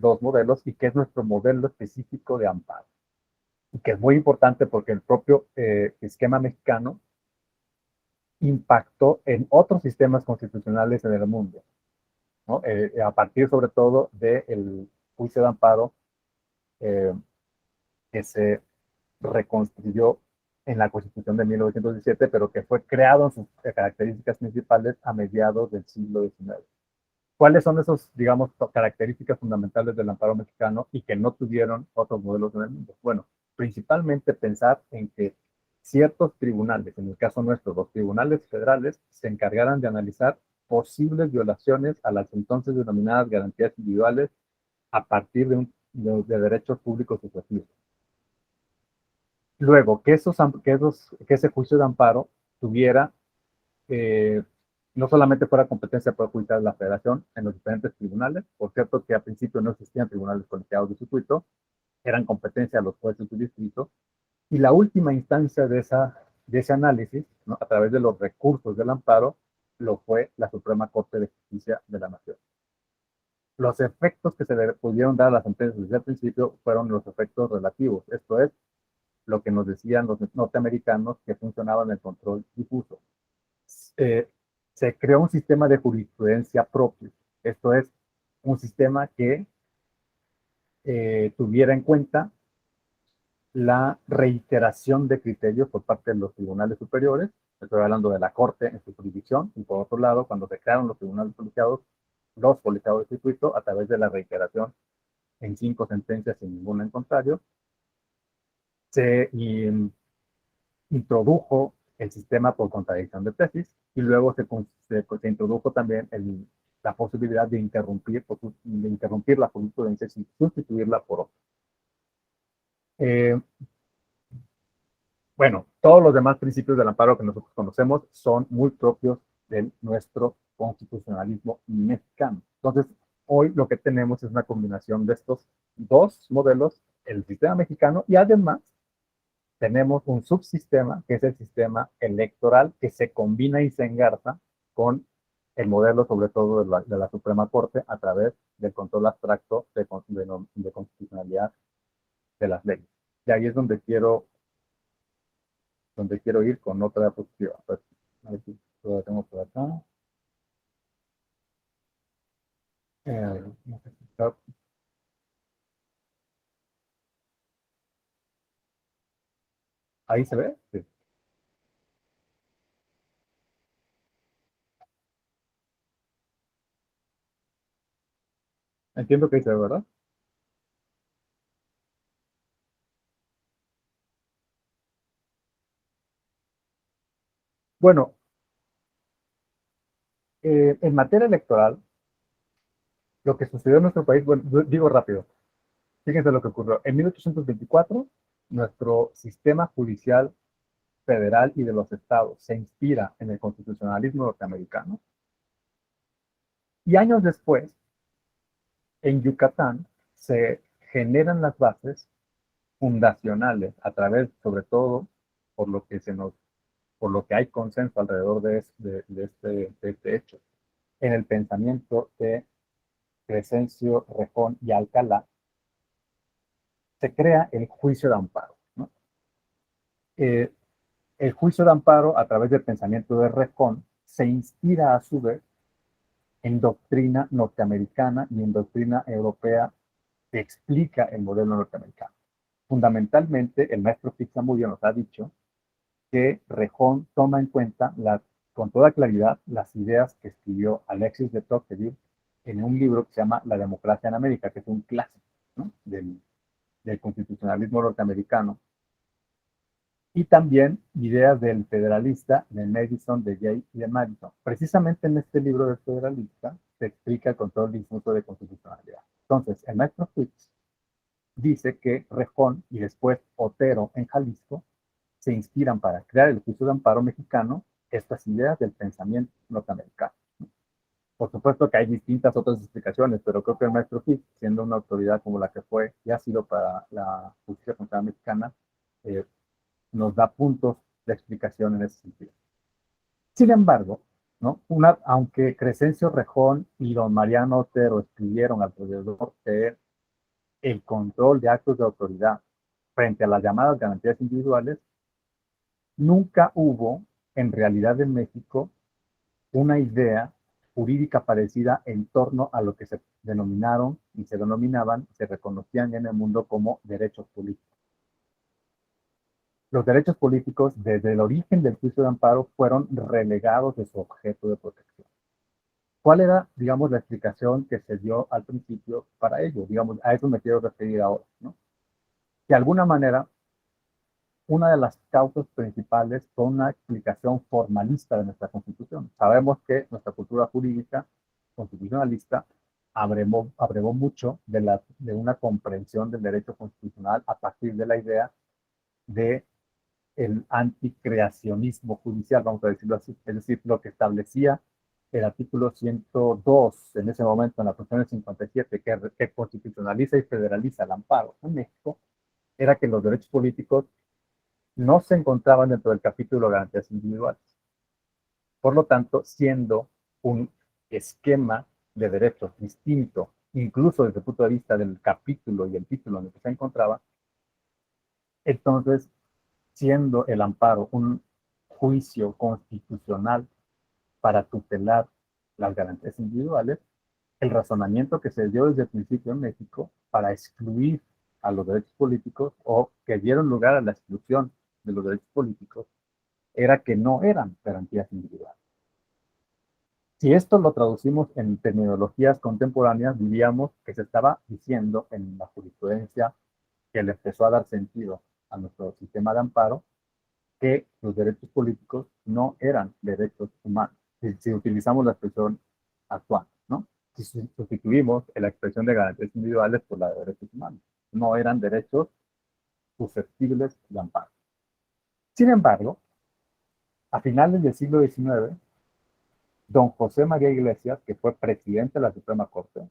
dos modelos y que es nuestro modelo específico de amparo. Y que es muy importante porque el propio esquema mexicano impactó en otros sistemas constitucionales en el mundo, ¿no? A partir sobre todo del juicio de amparo eh, que se reconstruyó en la Constitución de 1917, pero que fue creado en sus características principales a mediados del siglo XIX. ¿Cuáles son esas, digamos, características fundamentales del amparo mexicano y que no tuvieron otros modelos en el mundo? Bueno, principalmente pensar en que ciertos tribunales, en el caso nuestro, los tribunales federales, se encargaran de analizar posibles violaciones a las entonces denominadas garantías individuales a partir de derechos públicos sucesivos. Luego, que ese juicio de amparo tuviera, no solamente fuera competencia para juzgar la federación en los diferentes tribunales, por cierto que al principio no existían tribunales colegiados de circuito, eran competencia de los jueces de distrito, y la última instancia de ese análisis, ¿no?, a través de los recursos del amparo, lo fue la Suprema Corte de Justicia de la Nación. Los efectos que se le pudieron dar a las sentencias desde el principio fueron los efectos relativos, esto es, lo que nos decían los norteamericanos que funcionaba en el control difuso. Se creó un sistema de jurisprudencia propio, esto es, un sistema que tuviera en cuenta la reiteración de criterios por parte de los tribunales superiores, estoy hablando de la Corte en su jurisdicción, y por otro lado, cuando se crearon los tribunales colegiados, los colegiados de circuito, a través de la reiteración en 5 sentencias sin ninguna en contrario, se introdujo el sistema por contradicción de tesis y luego se introdujo también la posibilidad de interrumpir la jurisprudencia y sustituirla por otra. Bueno, todos los demás principios del amparo que nosotros conocemos son muy propios de nuestro constitucionalismo mexicano. Entonces, hoy lo que tenemos es una combinación de estos dos modelos, el sistema mexicano y además tenemos un subsistema, que es el sistema electoral, que se combina y se engarza con el modelo, sobre todo, de la Suprema Corte, a través del control abstracto de constitucionalidad de las leyes. Y ahí es donde quiero ir con otra diapositiva. Pues, a ver si lo tengo por acá. No sé si ahí se ve. Sí. Entiendo que ahí se ve, ¿verdad? Bueno, en materia electoral, lo que sucedió en nuestro país, bueno, digo rápido, fíjense lo que ocurrió. En 1824, nuestro sistema judicial federal y de los estados se inspira en el constitucionalismo norteamericano. Y años después, en Yucatán, se generan las bases fundacionales a través, sobre todo, por lo que por lo que hay consenso alrededor de este hecho, en el pensamiento de Crescencio, Rejón y Alcalá, se crea el juicio de amparo, ¿no? Eh, el juicio de amparo, a través del pensamiento de Rejón, se inspira a su vez en doctrina norteamericana y en doctrina europea que explica el modelo norteamericano. Fundamentalmente, el maestro Pizzamudio nos ha dicho que Rejón toma en cuenta con toda claridad las ideas que escribió Alexis de Tocqueville en un libro que se llama La democracia en América, que es un clásico, ¿no?, del constitucionalismo norteamericano, y también ideas del federalista de Madison, de Jay y de Madison. Precisamente en este libro del federalista se explica el control difuso de constitucionalidad. Entonces, el maestro Fitz dice que Rejón y después Otero en Jalisco se inspiran para crear el juicio de amparo mexicano estas ideas del pensamiento norteamericano. Por supuesto que hay distintas otras explicaciones, pero creo que el maestro Fitz, siendo una autoridad como la que fue y ha sido para la justicia constitucional mexicana, eh, nos da puntos de explicación en ese sentido. Sin embargo, ¿no?, aunque Crescencio Rejón y don Mariano Otero escribieron alrededor de el control de actos de autoridad frente a las llamadas garantías individuales, nunca hubo, en realidad en México, una idea jurídica parecida en torno a lo que se denominaron y se denominaban, se reconocían en el mundo como derechos políticos. Los derechos políticos, desde el origen del juicio de amparo, fueron relegados de su objeto de protección. ¿Cuál era, digamos, la explicación que se dio al principio para ello? Digamos, a eso me quiero referir ahora, ¿no? De alguna manera, una de las causas principales fue una explicación formalista de nuestra Constitución. Sabemos que nuestra cultura jurídica constitucionalista abrevó mucho de una comprensión del derecho constitucional a partir de la idea de el anticreacionismo judicial, vamos a decirlo así, es decir, lo que establecía el artículo 102 en ese momento en la Constitución del 57, que constitucionaliza y federaliza el amparo en México, era que los derechos políticos no se encontraban dentro del capítulo de garantías individuales. Por lo tanto, siendo un esquema de derechos distinto, incluso desde el punto de vista del capítulo y el título en el que se encontraba, entonces, siendo el amparo un juicio constitucional para tutelar las garantías individuales, el razonamiento que se dio desde el principio en México para excluir a los derechos políticos, o que dieron lugar a la exclusión de los derechos políticos, era que no eran garantías individuales. Si esto lo traducimos en terminologías contemporáneas, diríamos que se estaba diciendo en la jurisprudencia que le empezó a dar sentido a nuestro sistema de amparo, que los derechos políticos no eran derechos humanos, si utilizamos la expresión actual, ¿no? Si sustituimos la expresión de garantías individuales por la de derechos humanos, no eran derechos susceptibles de amparo. Sin embargo, a finales del siglo XIX, don José María Iglesias, que fue presidente de la Suprema Corte,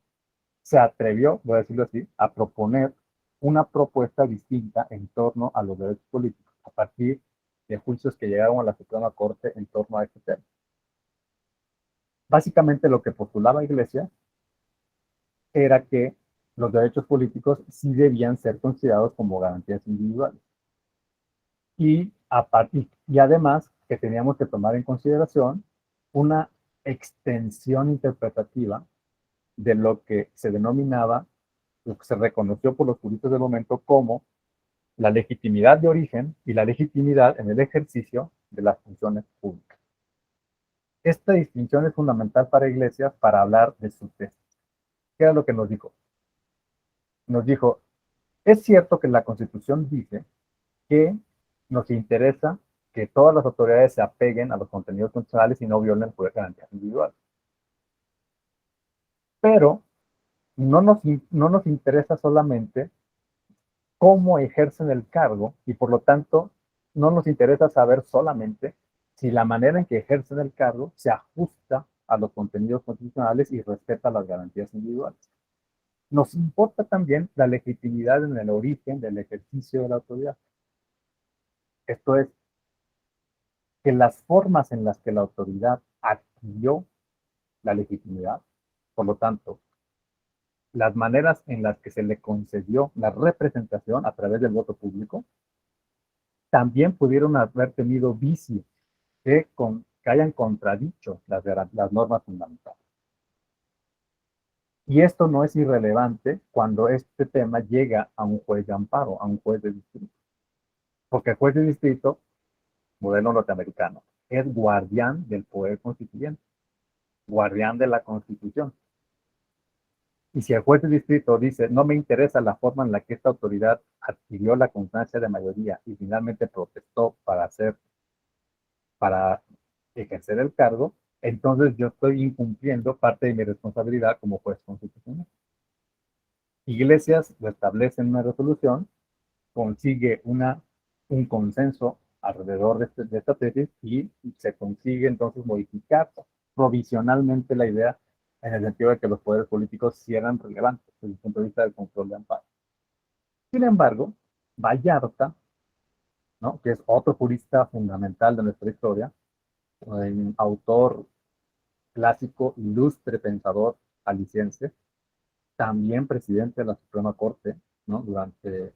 se atrevió, voy a decirlo así, a proponer una propuesta distinta en torno a los derechos políticos. a partir de juicios que llegaron a la Suprema Corte en torno a este tema. Básicamente lo que postulaba Iglesias era que los derechos políticos sí debían ser considerados como garantías individuales. Y además que teníamos que tomar en consideración una extensión interpretativa de lo que se denominaba, lo que se reconoció por los juristas del momento como la legitimidad de origen y la legitimidad en el ejercicio de las funciones públicas. Esta distinción es fundamental para Iglesias para hablar de su tesis. ¿Qué era lo que nos dijo? Nos dijo, es cierto que la Constitución dice que nos interesa que todas las autoridades se apeguen a los contenidos constitucionales y no violen el poder de garantía individual. Pero no nos interesa solamente cómo ejercen el cargo y por lo tanto no nos interesa saber solamente si la manera en que ejercen el cargo se ajusta a los contenidos constitucionales y respeta las garantías individuales. Nos importa también la legitimidad en el origen del ejercicio de la autoridad. Esto es, que las formas en las que la autoridad adquirió la legitimidad, por lo tanto, las maneras en las que se le concedió la representación a través del voto público, también pudieron haber tenido vicios que hayan contradicho las normas fundamentales. Y esto no es irrelevante cuando este tema llega a un juez de amparo, a un juez de distrito. Porque el juez de distrito, modelo norteamericano, es guardián del poder constituyente, guardián de la Constitución. Y si el juez de distrito dice, no me interesa la forma en la que esta autoridad adquirió la constancia de mayoría y finalmente protestó para ejercer el cargo, entonces yo estoy incumpliendo parte de mi responsabilidad como juez constitucional. Iglesias lo establece en una resolución, consigue un consenso alrededor de esta tesis y se consigue entonces modificar provisionalmente la idea en el sentido de que los poderes políticos sí eran relevantes desde el punto de vista del control de amparo. Sin embargo, Vallarta, ¿no?, que es otro jurista fundamental de nuestra historia, un autor clásico, ilustre pensador aliciense, también presidente de la Suprema Corte, ¿no?, durante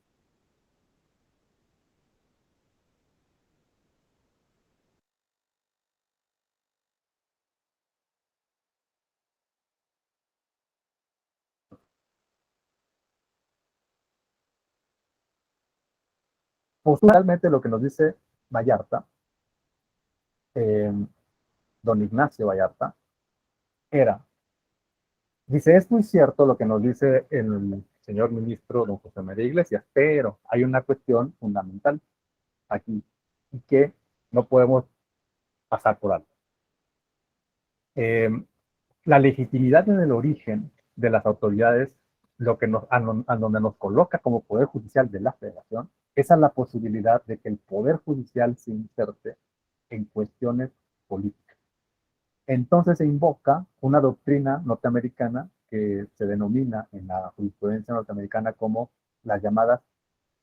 posturalmente lo que nos dice Vallarta, don Ignacio Vallarta, dice, es muy cierto lo que nos dice el señor ministro don José María Iglesias, pero hay una cuestión fundamental aquí y que no podemos pasar por alto. La legitimidad en el origen de las autoridades, lo que a donde nos coloca como Poder Judicial de la Federación, es a la posibilidad de que el Poder Judicial se inserte en cuestiones políticas. Entonces se invoca una doctrina norteamericana que se denomina en la jurisprudencia norteamericana como las llamadas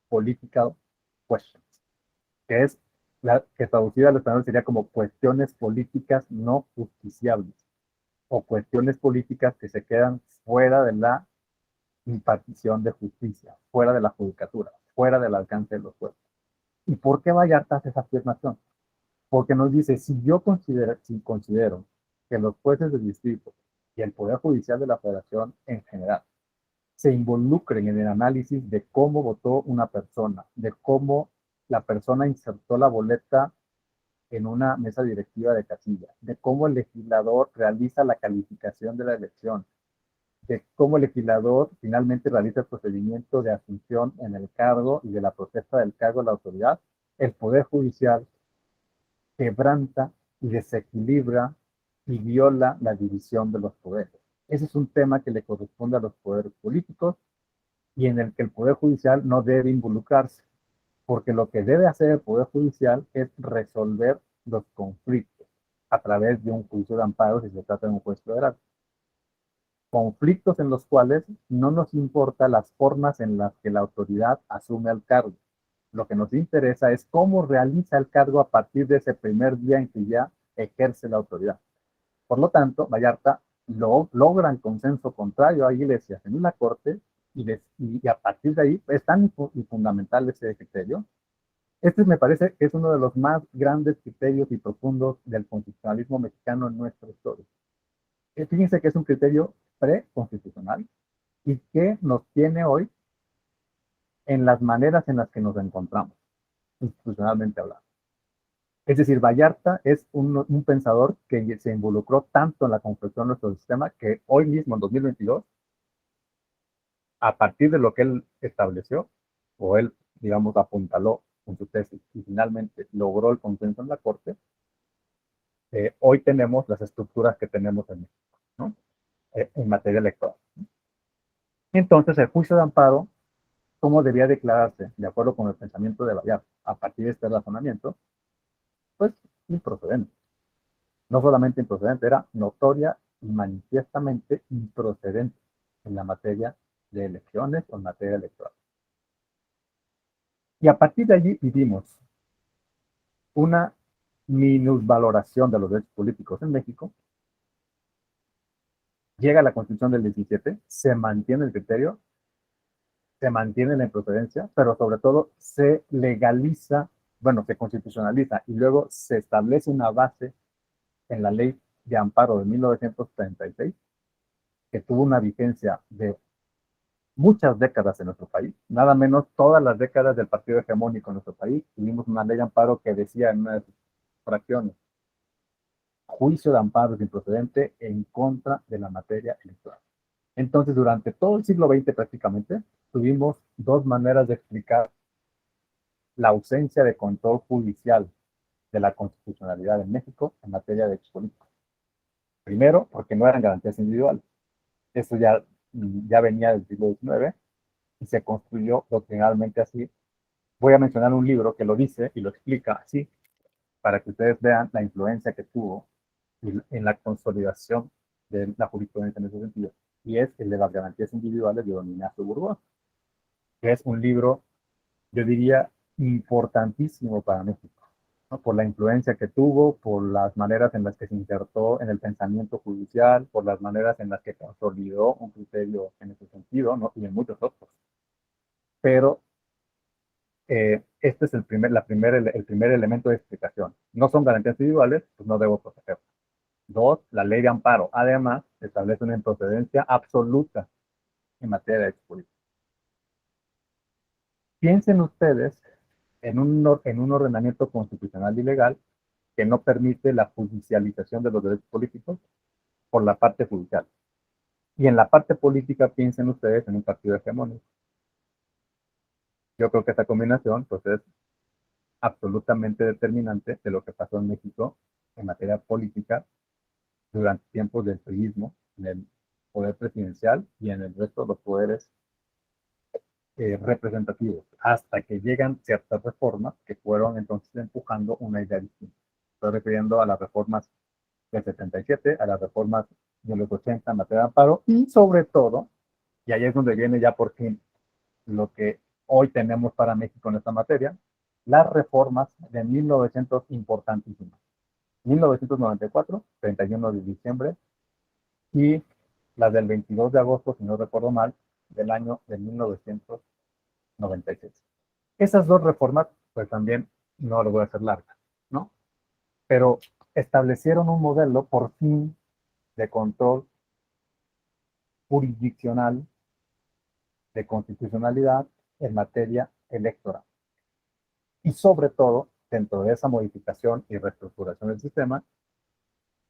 political questions, que es que traducida al español sería como cuestiones políticas no justiciables o cuestiones políticas que se quedan fuera de la impartición de justicia, fuera de la judicatura, fuera del alcance de los jueces. ¿Y por qué Vallarta hace esa afirmación? Porque nos dice, si considero que los jueces del distrito y el Poder Judicial de la Federación en general se involucren en el análisis de cómo votó una persona, de cómo la persona insertó la boleta en una mesa directiva de casilla, de cómo el legislador realiza la calificación de la elección, de cómo el legislador finalmente realiza el procedimiento de asunción en el cargo y de la protesta del cargo de la autoridad, el Poder Judicial quebranta y desequilibra y viola la división de los poderes. Ese es un tema que le corresponde a los poderes políticos y en el que el Poder Judicial no debe involucrarse, porque lo que debe hacer el Poder Judicial es resolver los conflictos a través de un juicio de amparo si se trata de un juez federal. Conflictos en los cuales no nos importa las formas en las que la autoridad asume el cargo. Lo que nos interesa es cómo realiza el cargo a partir de ese primer día en que ya ejerce la autoridad. Por lo tanto, Vallarta logra el consenso contrario a Iglesias en la Corte y a partir de ahí es tan fundamental ese criterio. Este me parece que es uno de los más grandes criterios y profundos del constitucionalismo mexicano en nuestra historia. Fíjense que es un criterio preconstitucional y que nos tiene hoy en las maneras en las que nos encontramos, institucionalmente hablando. Es decir, Vallarta es un pensador que se involucró tanto en la construcción de nuestro sistema que hoy mismo, en 2022, a partir de lo que él estableció, o él, digamos, apuntaló con su tesis y finalmente logró el consenso en la Corte, hoy tenemos las estructuras que tenemos en México, ¿no? En materia electoral. Entonces, el juicio de amparo, ¿cómo debía declararse? De acuerdo con el pensamiento de Vallarta, a partir de este razonamiento, pues improcedente. No solamente improcedente, era notoria y manifiestamente improcedente en la materia de elecciones o en materia electoral. Y a partir de allí vivimos una minusvaloración de los derechos políticos en México. Llega la Constitución del 17, se mantiene el criterio, se mantiene la improcedencia, pero sobre todo se legaliza, bueno, se constitucionaliza y luego se establece una base en la Ley de Amparo de 1936, que tuvo una vigencia de muchas décadas en nuestro país, nada menos todas las décadas del partido hegemónico en nuestro país. Tuvimos una ley de amparo que decía en una de sus fracciones, juicio de amparo sin procedente en contra de la materia electoral. Entonces, durante todo el siglo XX prácticamente, tuvimos dos maneras de explicar la ausencia de control judicial de la constitucionalidad en México en materia de derechos políticos. Primero, porque no eran garantías individuales. Eso ya venía del siglo XIX y se construyó doctrinalmente así. Voy a mencionar un libro que lo dice y lo explica así, para que ustedes vean la influencia que tuvo en la consolidación de la jurisprudencia en ese sentido. Y es el de las garantías individuales de don Ignacio Burgos, que es un libro, yo diría, importantísimo para México, ¿no? Por la influencia que tuvo, por las maneras en las que se insertó en el pensamiento judicial, por las maneras en las que consolidó un criterio en ese sentido, ¿no? Y en muchos otros. Pero este es el primer elemento de explicación. No son garantías individuales, pues no debo proteger. Dos, la ley de amparo. Además, establece una improcedencia absoluta en materia de derechos políticos. Piensen ustedes en un ordenamiento constitucional y legal que no permite la judicialización de los derechos políticos por la parte judicial. Y en la parte política piensen ustedes en un partido hegemónico. Yo creo que esta combinación pues, es absolutamente determinante de lo que pasó en México en materia política durante tiempos del priismo, en el poder presidencial y en el resto de los poderes representativos, hasta que llegan ciertas reformas que fueron entonces empujando una idea distinta. Estoy refiriendo a las reformas del 77, a las reformas de los 80 en materia de amparo y sobre todo, y ahí es donde viene ya por fin lo que hoy tenemos para México en esta materia, las reformas de 1900 importantísimas. 1994, 31 de diciembre, y las del 22 de agosto, si no recuerdo mal, del año de 1996. Esas dos reformas, pues también no lo voy a hacer largas, ¿no? Pero establecieron un modelo, por fin, de control jurisdiccional, de constitucionalidad en materia electoral. Y sobre todo, dentro de esa modificación y reestructuración del sistema,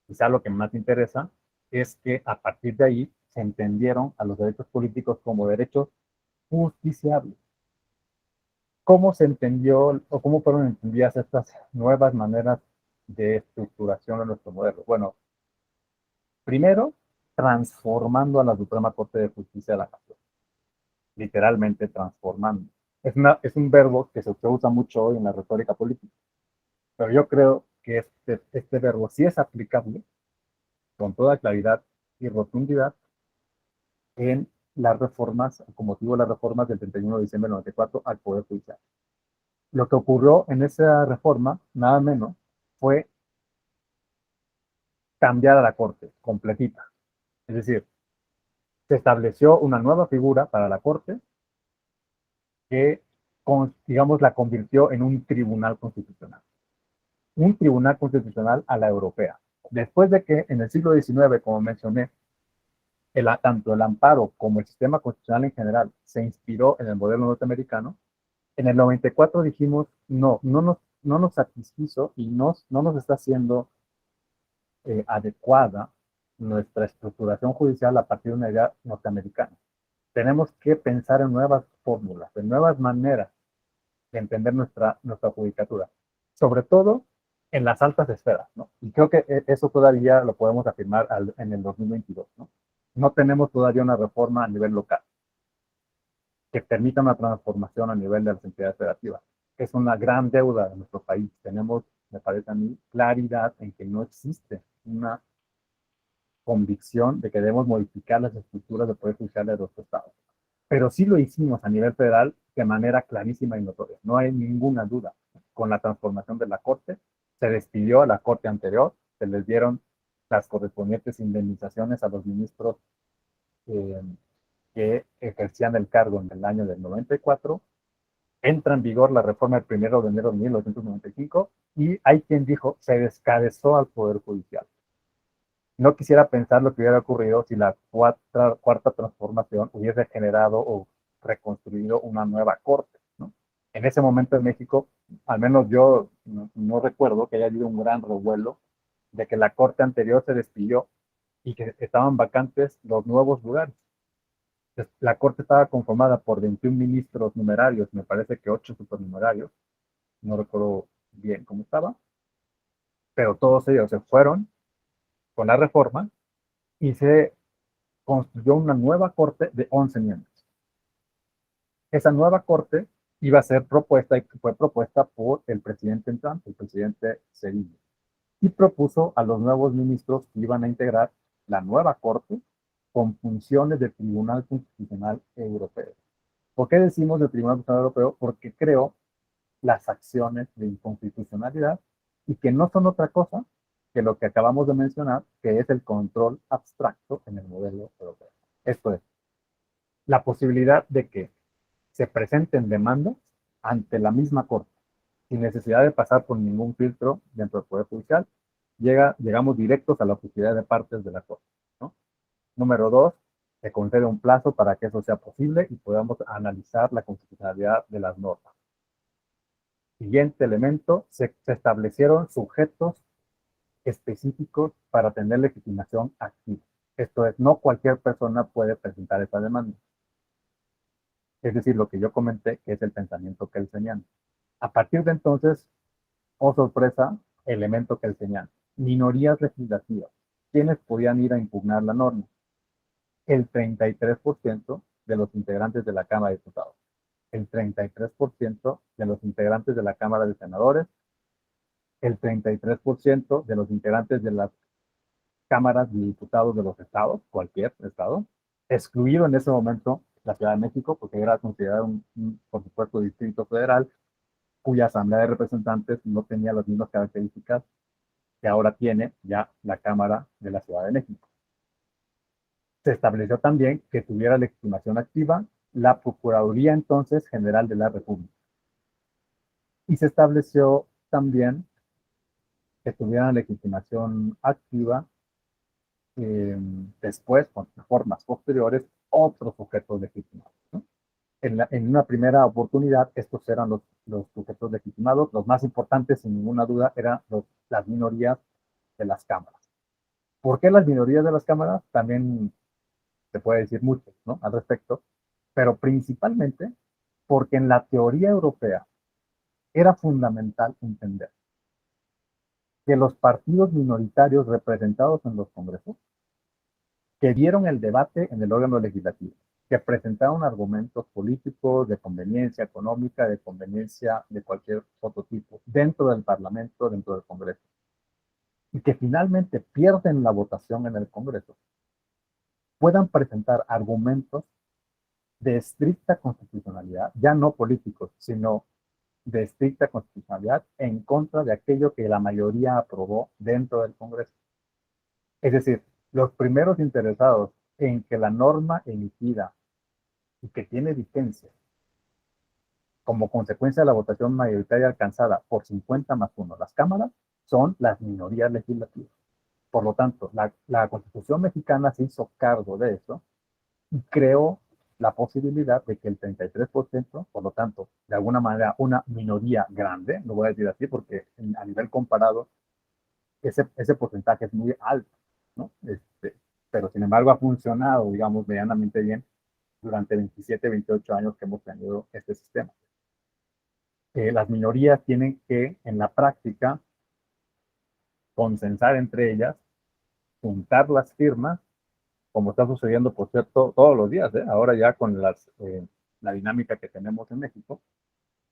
quizá lo que más interesa es que a partir de ahí se entendieron a los derechos políticos como derechos justiciables. ¿Cómo se entendió o cómo fueron entendidas estas nuevas maneras de estructuración de nuestro modelo? Bueno, primero, transformando a la Suprema Corte de Justicia de la Nación. Literalmente transformando. Es un verbo que se usa mucho hoy en la retórica política, pero yo creo que este verbo sí es aplicable con toda claridad y rotundidad en las reformas, con motivo de las reformas del 31 de diciembre del 94 al Poder Judicial. Lo que ocurrió en esa reforma, nada menos, fue cambiar a la Corte completita. Es decir, se estableció una nueva figura para la Corte que, digamos, la convirtió en un tribunal constitucional. Un tribunal constitucional a la europea. Después de que en el siglo XIX, como mencioné, tanto el amparo como el sistema constitucional en general se inspiró en el modelo norteamericano, en el 94 dijimos, no nos satisfizo y no nos está haciendo adecuada nuestra estructuración judicial a partir de una idea norteamericana. Tenemos que pensar en nuevas fórmulas, en nuevas maneras de entender nuestra judicatura, sobre todo en las altas esferas, ¿no? Y creo que eso todavía lo podemos afirmar en el 2022, ¿no? No tenemos todavía una reforma a nivel local que permita una transformación a nivel de las entidades federativas. Es una gran deuda de nuestro país. Tenemos, me parece a mí, claridad en que no existe una convicción de que debemos modificar las estructuras de poder judicial de los estados. Pero sí lo hicimos a nivel federal de manera clarísima y notoria. No hay ninguna duda. Con la transformación de la Corte, se despidió a la Corte anterior, se les dieron las correspondientes indemnizaciones a los ministros eh, que ejercían el cargo en el año del 94. Entra en vigor la reforma el 1 de enero de 1995 y hay quien dijo se descabezó al Poder Judicial. No quisiera pensar lo que hubiera ocurrido si la cuarta transformación hubiese generado o reconstruido una nueva corte, ¿no? En ese momento en México, al menos yo no recuerdo que haya habido un gran revuelo de que la corte anterior se despidió y que estaban vacantes los nuevos lugares. Entonces, la corte estaba conformada por 21 ministros numerarios, me parece que 8 supernumerarios, no recuerdo bien cómo estaba, pero todos ellos se fueron con la reforma y se construyó una nueva corte de 11 miembros. Esa nueva corte iba a ser propuesta y fue propuesta por el presidente entrante, el presidente Cedillo, y propuso a los nuevos ministros que iban a integrar la nueva corte con funciones de Tribunal Constitucional Europeo. ¿Por qué decimos de Tribunal Constitucional Europeo? Porque creó las acciones de inconstitucionalidad y que no son otra cosa que lo que acabamos de mencionar, que es el control abstracto en el modelo europeo. Esto es, la posibilidad de que se presenten demandas ante la misma Corte, sin necesidad de pasar por ningún filtro dentro del Poder Judicial, llegamos directos a la posibilidad de partes de la Corte, ¿no? Número dos, se concede un plazo para que eso sea posible y podamos analizar la constitucionalidad de las normas. Siguiente elemento, se establecieron sujetos específicos para tener legitimación activa. Esto es, no cualquier persona puede presentar esa demanda. Es decir, lo que yo comenté, que es el pensamiento kelseniano. A partir de entonces, oh sorpresa, elemento kelseniano. Minorías legislativas. ¿Quiénes podían ir a impugnar la norma? El 33% de los integrantes de la Cámara de Diputados. El 33% de los integrantes de la Cámara de Senadores. El 33% de los integrantes de las cámaras de diputados de los estados, cualquier estado, excluido en ese momento la Ciudad de México, porque era considerado por supuesto, distrito federal, cuya Asamblea de Representantes no tenía las mismas características que ahora tiene ya la Cámara de la Ciudad de México. Se estableció también que tuviera legitimación activa la Procuraduría entonces General de la República. Y se estableció también que tuviera legitimación activa después, con reformas posteriores, otros sujetos legitimados, ¿no? En una primera oportunidad, estos eran los sujetos legitimados. Los más importantes, sin ninguna duda, eran las minorías de las cámaras. ¿Por qué las minorías de las cámaras? También se puede decir mucho, ¿no?, al respecto, pero principalmente porque en la teoría europea era fundamental entender que los partidos minoritarios representados en los congresos, que dieron el debate en el órgano legislativo, que presentaron argumentos políticos, de conveniencia económica, de conveniencia de cualquier otro tipo, dentro del Parlamento, dentro del Congreso, y que finalmente pierden la votación en el Congreso, puedan presentar argumentos de estricta constitucionalidad, ya no políticos, sino de estricta constitucionalidad en contra de aquello que la mayoría aprobó dentro del Congreso. Es decir, los primeros interesados en que la norma emitida y que tiene vigencia como consecuencia de la votación mayoritaria alcanzada por 50+1 las cámaras son las minorías legislativas. Por lo tanto, la Constitución mexicana se hizo cargo de eso y creó la posibilidad de que el 33%, por lo tanto, de alguna manera una minoría grande, lo voy a decir así porque a nivel comparado ese porcentaje es muy alto, ¿no? Pero sin embargo ha funcionado, digamos, medianamente bien durante 27, 28 años que hemos tenido este sistema. Las minorías tienen que, en la práctica, consensar entre ellas, juntar las firmas, como está sucediendo, por cierto, todos los días, ahora ya con la dinámica que tenemos en México,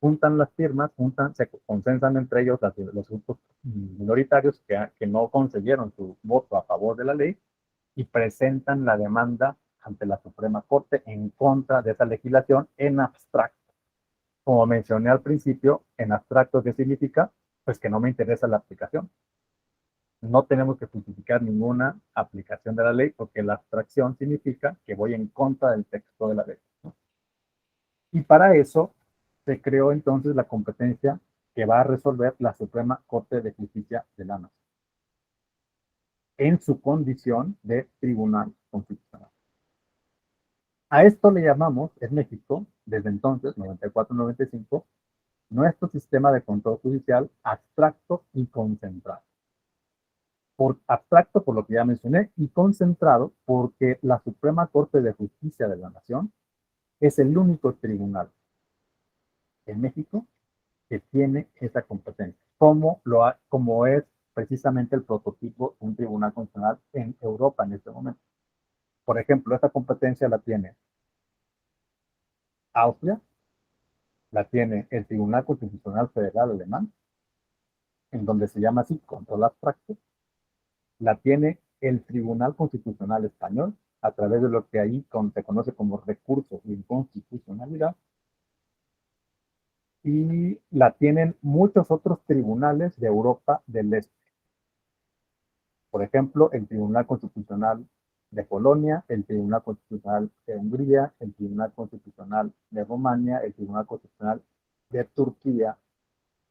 juntan las firmas, se consensan entre ellos los grupos minoritarios que no concedieron su voto a favor de la ley y presentan la demanda ante la Suprema Corte en contra de esa legislación en abstracto. Como mencioné al principio, en abstracto, ¿qué significa? Pues que no me interesa la aplicación. No tenemos que justificar ninguna aplicación de la ley porque la abstracción significa que voy en contra del texto de la ley, ¿no? Y para eso se creó entonces la competencia que va a resolver la Suprema Corte de Justicia de la Nación en su condición de Tribunal Constitucional. A esto le llamamos, en México, desde entonces, 94-95, nuestro sistema de control judicial abstracto y concentrado. Por abstracto, por lo que ya mencioné, y concentrado porque la Suprema Corte de Justicia de la Nación es el único tribunal en México que tiene esa competencia, como es precisamente el prototipo de un tribunal constitucional en Europa en este momento. Por ejemplo, esta competencia la tiene Austria, la tiene el Tribunal Constitucional Federal Alemán, en donde se llama así control abstracto, la tiene el Tribunal Constitucional Español, a través de lo que ahí se conoce como recurso de inconstitucionalidad, y la tienen muchos otros tribunales de Europa del Este. Por ejemplo, el Tribunal Constitucional de Polonia, el Tribunal Constitucional de Hungría, el Tribunal Constitucional de Rumania, el Tribunal Constitucional de Turquía,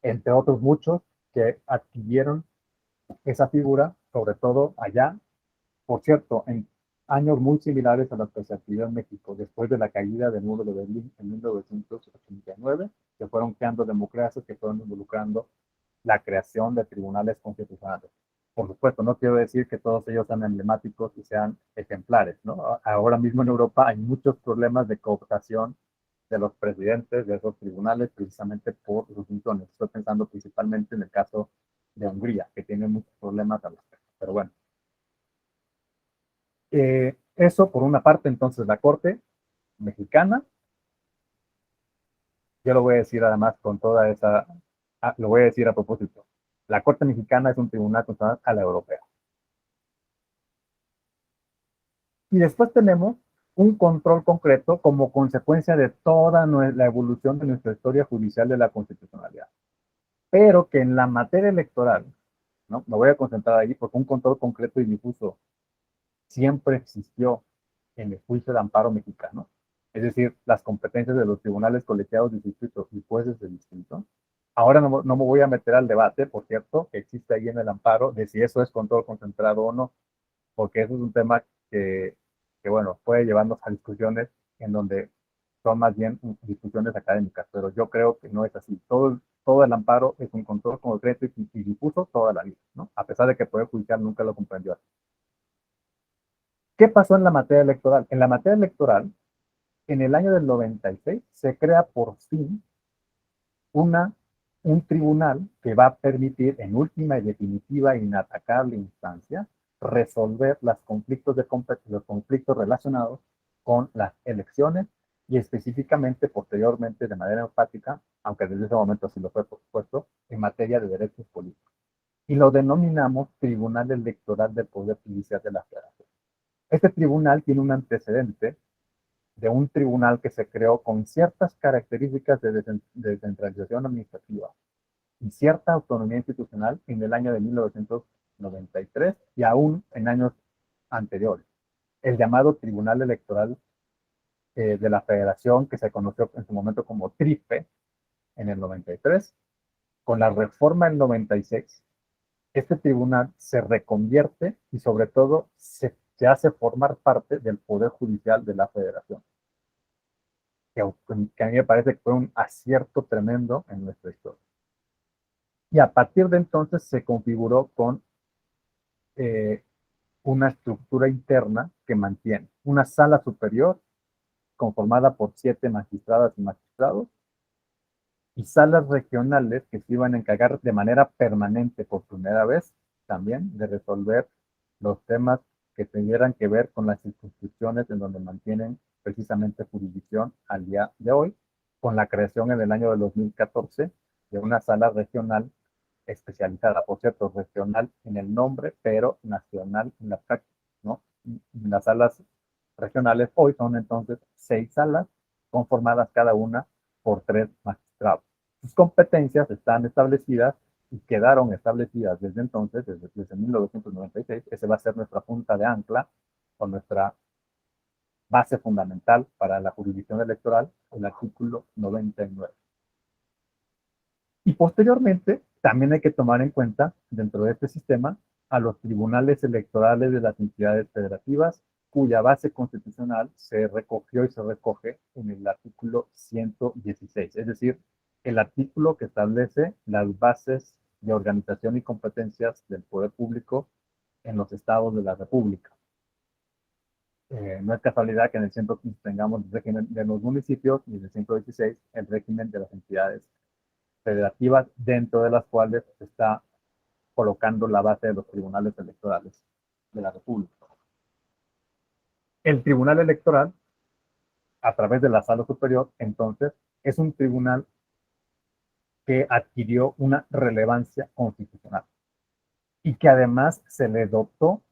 entre otros muchos que adquirieron esa figura, sobre todo allá, por cierto, en años muy similares a los que se adquirió en México, después de la caída del muro de Berlín en 1989, que fueron creando democracias que fueron involucrando la creación de tribunales constitucionales. Por supuesto, no quiero decir que todos ellos sean emblemáticos y sean ejemplares, ¿no? Ahora mismo en Europa hay muchos problemas de cooptación de los presidentes de esos tribunales precisamente por sus funciones. Estoy pensando principalmente en el caso de Hungría, que tiene muchos problemas al respecto. Pero bueno, eso por una parte. Entonces la Corte mexicana, yo lo voy a decir además con toda esa, lo voy a decir a propósito, la Corte mexicana es un tribunal constitucional a la europea. Y después tenemos un control concreto como consecuencia de toda la evolución de nuestra historia judicial de la constitucionalidad. Pero que en la materia electoral, ¿no? Me voy a concentrar ahí porque un control concreto y difuso siempre existió en el juicio de amparo mexicano, es decir, las competencias de los tribunales colegiados de distrito y jueces de distrito. Ahora no me voy a meter al debate, por cierto, que existe ahí en el amparo, de si eso es control concentrado o no, porque eso es un tema que bueno, puede llevarnos a discusiones en donde son más bien discusiones académicas, pero yo creo que no es así. Todo el amparo es un control concreto y difuso toda la vida, ¿no? A pesar de que el Poder Judicial nunca lo comprendió así. ¿Qué pasó en la materia electoral? En la materia electoral, en el año del 96, se crea por fin un tribunal que va a permitir, en última y definitiva e inatacable instancia, resolver los conflictos relacionados con las elecciones y específicamente, posteriormente, de manera enfática, aunque desde ese momento sí lo fue, por supuesto, en materia de derechos políticos. Y lo denominamos Tribunal Electoral del Poder Judicial de la Federación. Este tribunal tiene un antecedente de un tribunal que se creó con ciertas características de descentralización administrativa y cierta autonomía institucional en el año de 1993 y aún en años anteriores. El llamado Tribunal Electoral de la Federación, que se conoció en su momento como TRIFE en el 93, con la reforma del 96, este tribunal se reconvierte y sobre todo se hace formar parte del Poder Judicial de la Federación, que a mí me parece que fue un acierto tremendo en nuestra historia. Y a partir de entonces se configuró con una estructura interna que mantiene una sala superior conformada por 7 magistradas y magistrados y salas regionales que se iban a encargar de manera permanente por primera vez también de resolver los temas que tuvieran que ver con las circunscripciones en donde mantienen precisamente jurisdicción al día de hoy, con la creación en el año de 2014 de una sala regional especializada, por cierto, regional en el nombre, pero nacional en la práctica, ¿no? Las salas regionales hoy son entonces 6 salas conformadas cada una por 3 magistrados. Sus competencias están establecidas y quedaron establecidas desde entonces, desde 1996. Ese va a ser nuestra punta de ancla o nuestra base fundamental para la jurisdicción electoral, el artículo 99. Y posteriormente, también hay que tomar en cuenta, dentro de este sistema, a los tribunales electorales de las entidades federativas, cuya base constitucional se recogió y se recoge en el artículo 116, es decir, el artículo que establece las bases de organización y competencias del poder público en los estados de la República. No es casualidad que en el 115 tengamos el régimen de los municipios y en el 116 el régimen de las entidades federativas, dentro de las cuales se está colocando la base de los tribunales electorales de la República. El Tribunal Electoral, a través de la Sala Superior, entonces, es un tribunal que adquirió una relevancia constitucional y que además se le dotó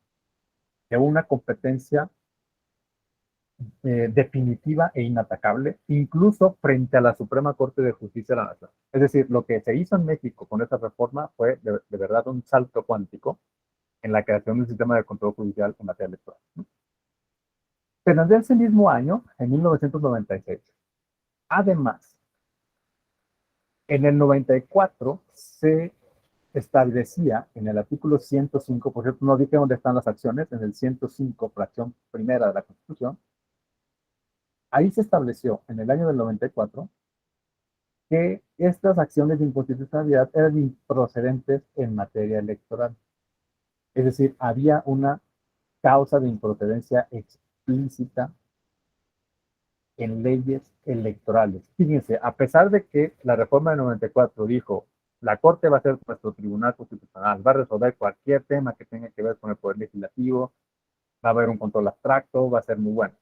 de una competencia definitiva e inatacable, incluso frente a la Suprema Corte de Justicia de la Nación. Es decir, lo que se hizo en México con esta reforma fue de verdad un salto cuántico en la creación del sistema de control judicial en materia electoral. Pero en ese mismo año, en 1996, además, en el 94 se establecía en el artículo 105, por cierto, no dije dónde están las acciones, en el 105, fracción primera de la Constitución, ahí se estableció en el año del 94 que estas acciones de inconstitucionalidad eran improcedentes en materia electoral. Es decir, había una causa de improcedencia explícita en leyes electorales. Fíjense, a pesar de que la reforma del 94 dijo, la Corte va a ser nuestro tribunal constitucional, va a resolver cualquier tema que tenga que ver con el poder legislativo, va a haber un control abstracto, va a ser muy bueno.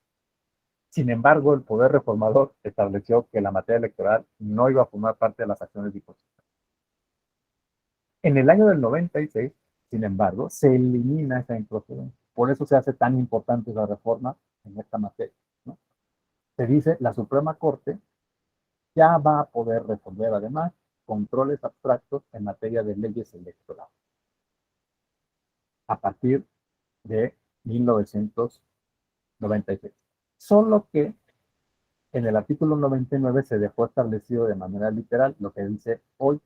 Sin embargo, el poder reformador estableció que la materia electoral no iba a formar parte de las acciones de imposición. En el año del 96, sin embargo, se elimina esa improcedencia. Por eso se hace tan importante la reforma en esta materia, ¿no? Se dice, la Suprema Corte ya va a poder resolver además controles abstractos en materia de leyes electorales a partir de 1996. Solo que en el artículo 99 se dejó establecido de manera literal lo que dice hoy.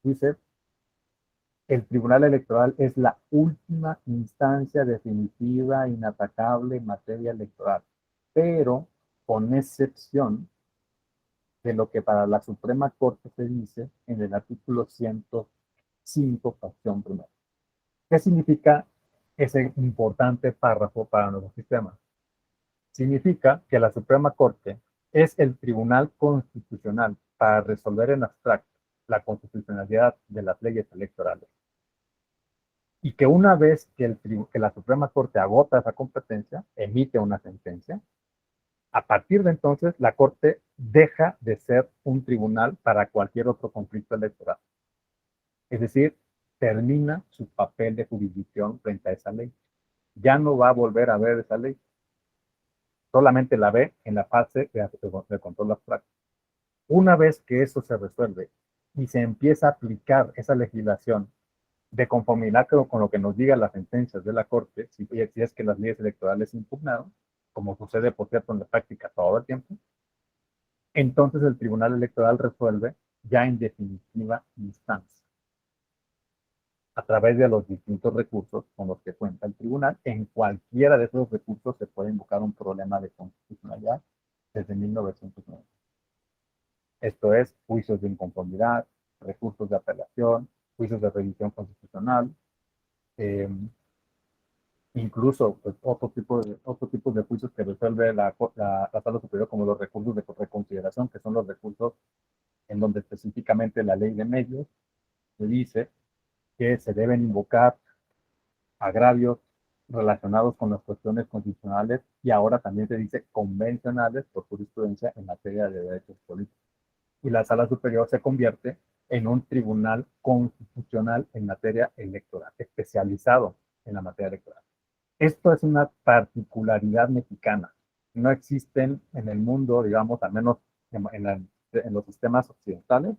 Dice, el Tribunal Electoral es la última instancia definitiva, inatacable en materia electoral, pero con excepción de lo que para la Suprema Corte se dice en el artículo 105, fracción primera. ¿Qué significa ese importante párrafo para nuestro sistema? Significa que la Suprema Corte es el tribunal constitucional para resolver en abstracto la constitucionalidad de las leyes electorales. Y que una vez que la Suprema Corte agota esa competencia, emite una sentencia, a partir de entonces la Corte deja de ser un tribunal para cualquier otro conflicto electoral. Es decir, termina su papel de jurisdicción frente a esa ley. Ya no va a volver a ver esa ley. solamente la ve en la fase de control abstracto. Una vez que eso se resuelve y se empieza a aplicar esa legislación de conformidad con lo que nos diga las sentencias de la Corte, si es que las leyes electorales se impugnaron, como sucede, por cierto, en la práctica todo el tiempo, entonces el Tribunal Electoral resuelve ya en definitiva instancia, a través de los distintos recursos con los que cuenta el tribunal. En cualquiera de esos recursos se puede invocar un problema de constitucionalidad desde 1990. Esto es, juicios de inconformidad, recursos de apelación, juicios de revisión constitucional, eh, incluso pues, otro tipo de juicios que resuelve la Sala Superior, como los recursos de reconsideración, que son los recursos en donde específicamente la ley de medios se dice que se deben invocar agravios relacionados con las cuestiones constitucionales y ahora también se dice convencionales por jurisprudencia en materia de derechos políticos. Y la Sala Superior se convierte en un tribunal constitucional en materia electoral, especializado en la materia electoral. Esto es una particularidad mexicana. No existen en el mundo, digamos, al menos en los sistemas occidentales,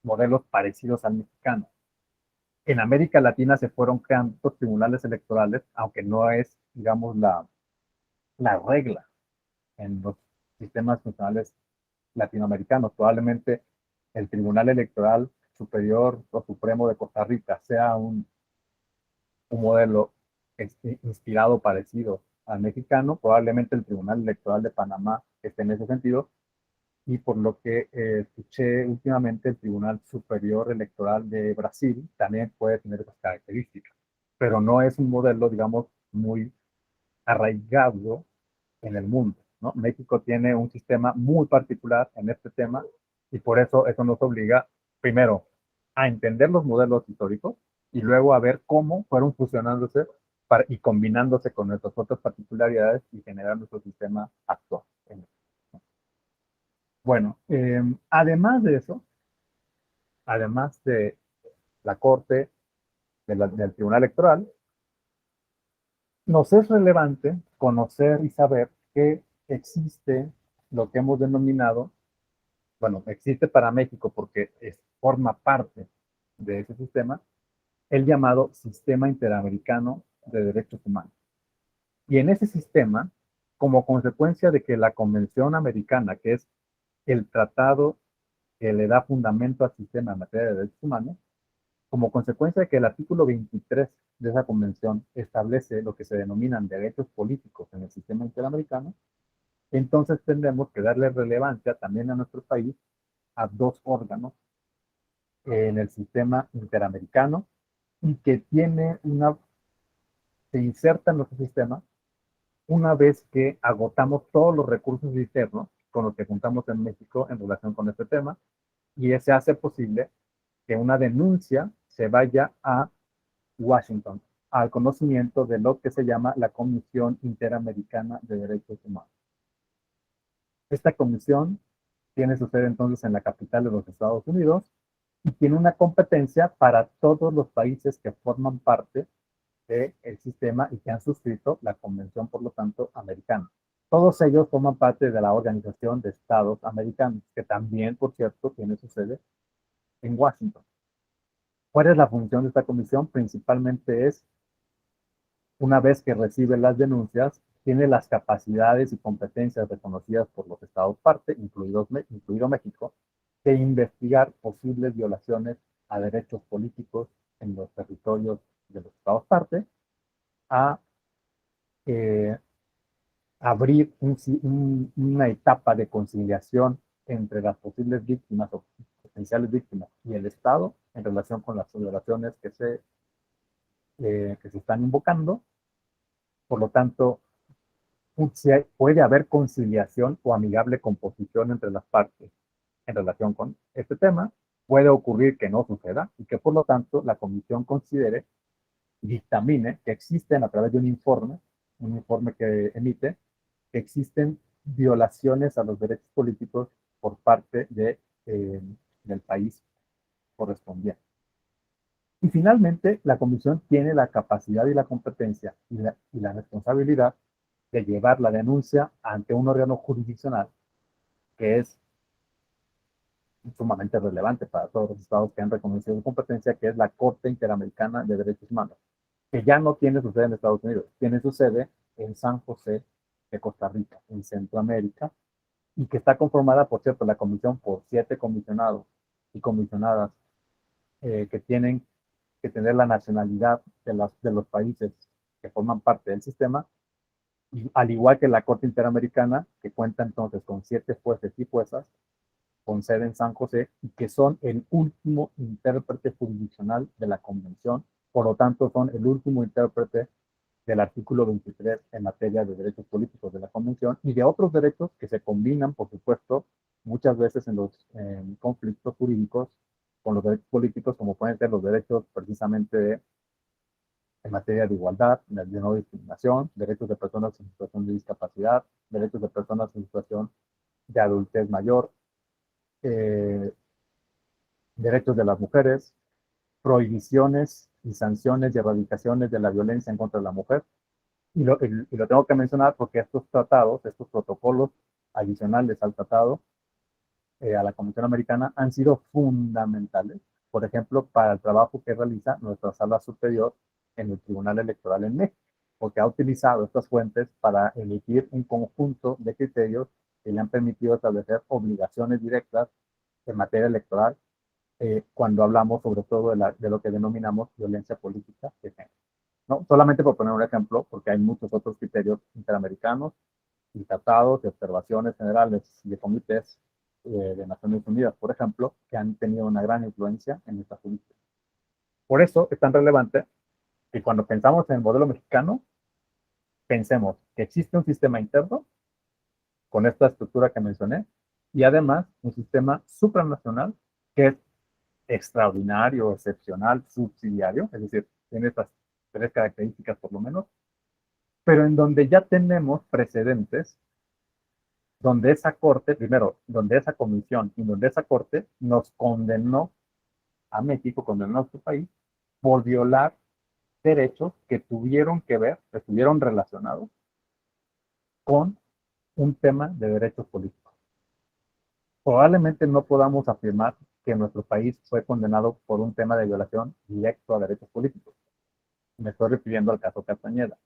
modelos parecidos al mexicano. En América Latina se fueron creando estos tribunales electorales, aunque no es, digamos, la regla en los sistemas nacionales latinoamericanos. Probablemente el Tribunal Electoral Superior o Supremo de Costa Rica sea un modelo inspirado parecido al mexicano. Probablemente el Tribunal Electoral de Panamá esté en ese sentido. Y por lo que escuché últimamente, el Tribunal Superior Electoral de Brasil también puede tener esas características, pero no es un modelo, digamos, muy arraigado en el mundo, ¿no? México tiene un sistema muy particular en este tema y por eso nos obliga, primero, a entender los modelos históricos y luego a ver cómo fueron fusionándose y combinándose con nuestras otras particularidades y generar nuestro sistema actual. Bueno, además de eso, además de la Corte, del Tribunal Electoral, nos es relevante conocer y saber que existe lo que hemos denominado, bueno, existe para México porque forma parte de ese sistema, el llamado Sistema Interamericano de Derechos Humanos. Y en ese sistema, como consecuencia de que la Convención Americana, que es el tratado que le da fundamento al sistema en materia de derechos humanos, como consecuencia de que el artículo 23 de esa convención establece lo que se denominan derechos políticos en el sistema interamericano, entonces tendremos que darle relevancia también a nuestro país a dos órganos en el sistema interamericano y que se inserta en nuestro sistema una vez que agotamos todos los recursos internos con los que contamos en México en relación con este tema, y ese hace posible que una denuncia se vaya a Washington, al conocimiento de lo que se llama la Comisión Interamericana de Derechos Humanos. Esta comisión tiene su sede entonces en la capital de los Estados Unidos y tiene una competencia para todos los países que forman parte del sistema y que han suscrito la convención, por lo tanto, americana. Todos ellos forman parte de la Organización de Estados Americanos, que también, por cierto, tiene su sede en Washington. ¿Cuál es la función de esta comisión? Principalmente es, una vez que recibe las denuncias, tiene las capacidades y competencias reconocidas por los estados parte, incluido México, de investigar posibles violaciones a derechos políticos en los territorios de los estados parte, a eh, abrir una etapa de conciliación entre las posibles víctimas o potenciales víctimas y el Estado en relación con las violaciones que se están invocando. Por lo tanto, puede haber conciliación o amigable composición entre las partes en relación con este tema. Puede ocurrir que no suceda y que por lo tanto la comisión considere y dictamine que existen a través de un informe que emite, que existen violaciones a los derechos políticos por parte del país correspondiente. Y finalmente, la comisión tiene la capacidad y la competencia y la responsabilidad de llevar la denuncia ante un órgano jurisdiccional que es sumamente relevante para todos los estados que han reconocido su competencia, que es la Corte Interamericana de Derechos Humanos, que ya no tiene su sede en Estados Unidos, tiene su sede en San José de Costa Rica, en Centroamérica, y que está conformada, por cierto, la comisión por 7 comisionados y comisionadas que tienen que tener la nacionalidad de los países que forman parte del sistema, y al igual que la Corte Interamericana, que cuenta entonces con 7 jueces y juezas, con sede en San José, y que son el último intérprete jurisdiccional de la Convención, por lo tanto son el último intérprete del artículo 23 en materia de derechos políticos de la Convención y de otros derechos que se combinan, por supuesto, muchas veces en los conflictos jurídicos con los derechos políticos, como pueden ser los derechos precisamente en materia de igualdad, de no discriminación, derechos de personas en situación de discapacidad, derechos de personas en situación de adultez mayor, eh, derechos de las mujeres, prohibiciones y sanciones y erradicaciones de la violencia en contra de la mujer. Y lo tengo que mencionar porque estos tratados, estos protocolos adicionales al tratado, a la Convención Americana, han sido fundamentales, por ejemplo, para el trabajo que realiza nuestra sala superior en el Tribunal Electoral en México, porque ha utilizado estas fuentes para emitir un conjunto de criterios que le han permitido establecer obligaciones directas en materia electoral cuando hablamos sobre todo de lo que denominamos violencia política de género. ¿No? Solamente por poner un ejemplo, porque hay muchos otros criterios interamericanos y tratados de observaciones generales y de comités de Naciones Unidas, por ejemplo, que han tenido una gran influencia en esta justicia. Por eso es tan relevante que cuando pensamos en el modelo mexicano, pensemos que existe un sistema interno con esta estructura que mencioné y además un sistema supranacional que es extraordinario, excepcional, subsidiario, es decir, tiene estas 3 características por lo menos, pero en donde ya tenemos precedentes donde esa corte, primero, donde esa comisión y donde esa corte nos condenó a México, condenó a su país, por violar derechos que tuvieron que ver, que estuvieron relacionados con un tema de derechos políticos. Probablemente no podamos afirmar que nuestro país fue condenado por un tema de violación directo a derechos políticos. Me estoy refiriendo al caso Castañeda.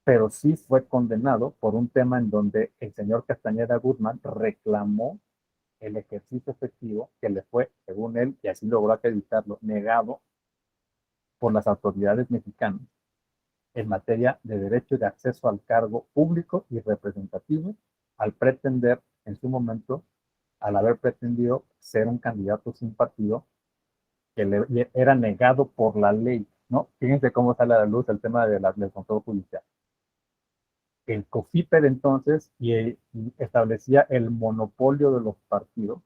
Pero sí fue condenado por un tema en donde el señor Castañeda Guzmán reclamó el ejercicio efectivo que le fue, según él, y así logró acreditarlo, negado por las autoridades mexicanas en materia de derecho de acceso al cargo público y representativo, al pretender, en su momento, al haber pretendido ser un candidato sin partido, que le era negado por la ley, ¿no? Fíjense cómo sale a la luz el tema del control judicial. El COFIPED entonces y establecía el monopolio de los partidos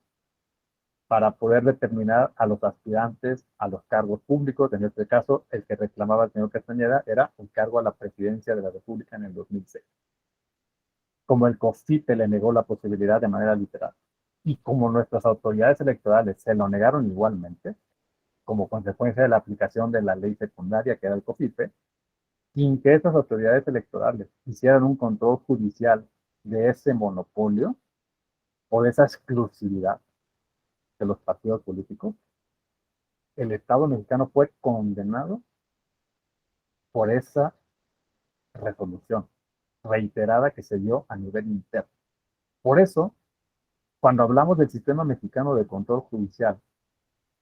para poder determinar a los aspirantes a los cargos públicos. En este caso, el que reclamaba el señor Castañeda era el cargo a la presidencia de la República en el 2006. Como el COFIPE le negó la posibilidad de manera literal, y como nuestras autoridades electorales se lo negaron igualmente, como consecuencia de la aplicación de la ley secundaria que era el COFIPE, sin que esas autoridades electorales hicieran un control judicial de ese monopolio o de esa exclusividad de los partidos políticos, el Estado mexicano fue condenado por esa resolución reiterada que se dio a nivel interno. Por eso, cuando hablamos del sistema mexicano de control judicial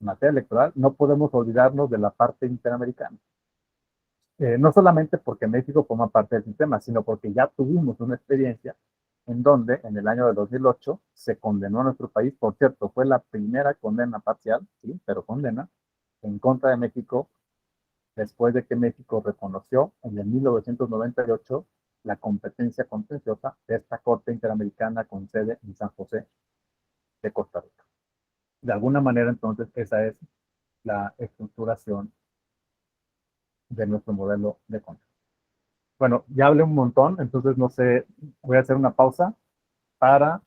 en materia electoral, no podemos olvidarnos de la parte interamericana. No solamente porque México forma parte del sistema, sino porque ya tuvimos una experiencia en donde en el año de 2008 se condenó a nuestro país, por cierto, fue la primera condena parcial, sí, pero condena, en contra de México, después de que México reconoció en el 1998 la competencia contenciosa de esta Corte Interamericana con sede en San José de Costa Rica. De alguna manera, entonces, esa es la estructuración de nuestro modelo de control. Bueno, ya hablé un montón, entonces no sé, voy a hacer una pausa para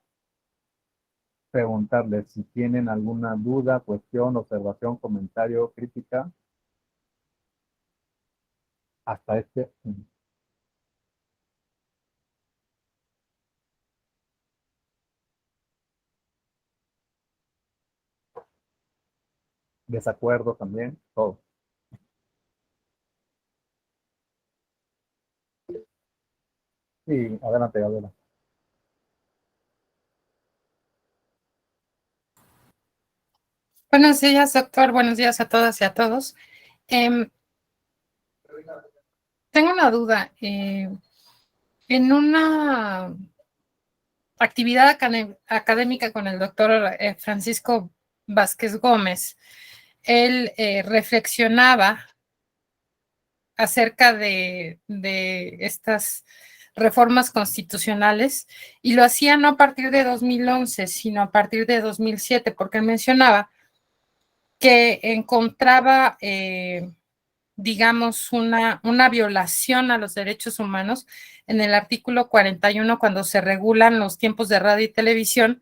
preguntarles si tienen alguna duda, cuestión, observación, comentario, crítica hasta este. desacuerdos también, todo. Sí, adelante, Gabriela. Buenos días, doctor. Buenos días a todas y a todos. Em, Tengo una duda. En una actividad académica con el doctor Francisco Vázquez Gómez, él reflexionaba acerca de estas reformas constitucionales y lo hacía no a partir de 2011, sino a partir de 2007, porque él mencionaba que encontraba, digamos, una violación a los derechos humanos en el artículo 41 cuando se regulan los tiempos de radio y televisión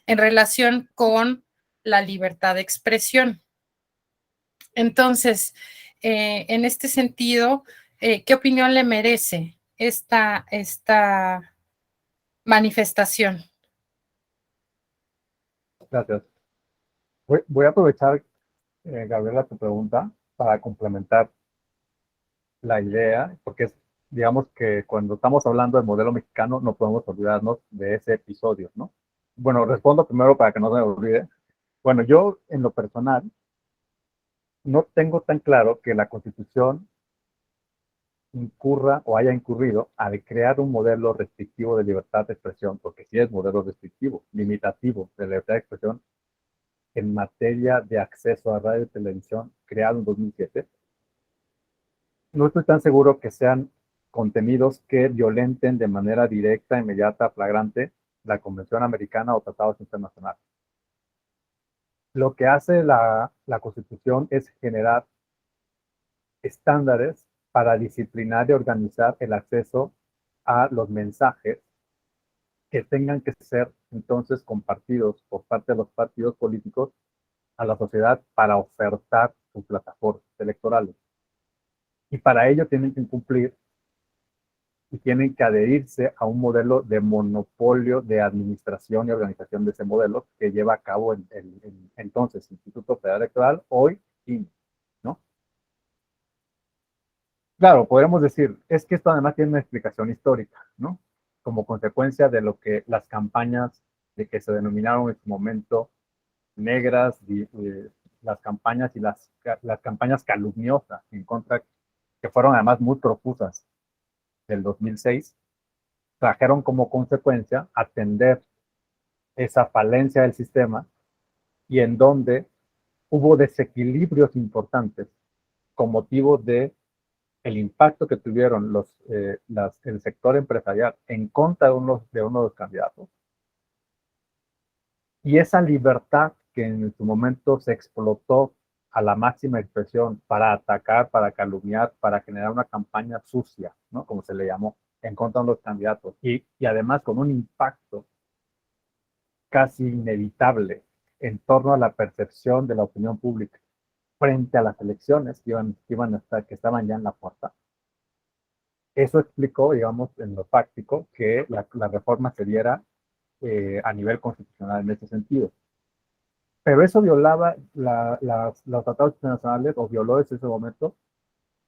en relación con la libertad de expresión. Entonces, en este sentido, ¿qué opinión le merece esta manifestación? Gracias. Voy a aprovechar, Gabriela, tu pregunta para complementar la idea, porque es, digamos que cuando estamos hablando del modelo mexicano no podemos olvidarnos de ese episodio, ¿no? Bueno, respondo primero para que no se me olvide. Bueno, yo en lo personal no tengo tan claro que la Constitución incurra o haya incurrido a crear un modelo restrictivo de libertad de expresión, porque sí es modelo restrictivo, limitativo de libertad de expresión en materia de acceso a radio y televisión creado en 2007. No estoy tan seguro que sean contenidos que violenten de manera directa, inmediata, flagrante la Convención Americana o tratados internacionales. Lo que hace la Constitución es generar estándares para disciplinar y organizar el acceso a los mensajes que tengan que ser entonces compartidos por parte de los partidos políticos a la sociedad para ofertar sus plataformas electorales. Y para ello tienen que cumplir y tienen que adherirse a un modelo de monopolio de administración y organización de ese modelo que lleva a cabo entonces Instituto Federal Electoral, hoy INE, ¿no? Claro, podríamos decir, es que esto además tiene una explicación histórica, ¿no? Como consecuencia de lo que las campañas de que se denominaron en su momento negras, las campañas y las campañas calumniosas en contra, que fueron además muy profusas del 2006, trajeron como consecuencia atender esa falencia del sistema y en donde hubo desequilibrios importantes con motivo de el impacto que tuvieron el sector empresarial en contra de uno de los candidatos y esa libertad que en su momento se explotó a la máxima expresión para atacar, para calumniar, para generar una campaña sucia, ¿no? Como se le llamó, en contra de los candidatos y además con un impacto casi inevitable en torno a la percepción de la opinión pública frente a las elecciones que estaban ya en la puerta. Eso explicó, digamos, en lo práctico, que la reforma se diera a nivel constitucional en ese sentido. Pero eso violaba los tratados internacionales o violó desde ese momento.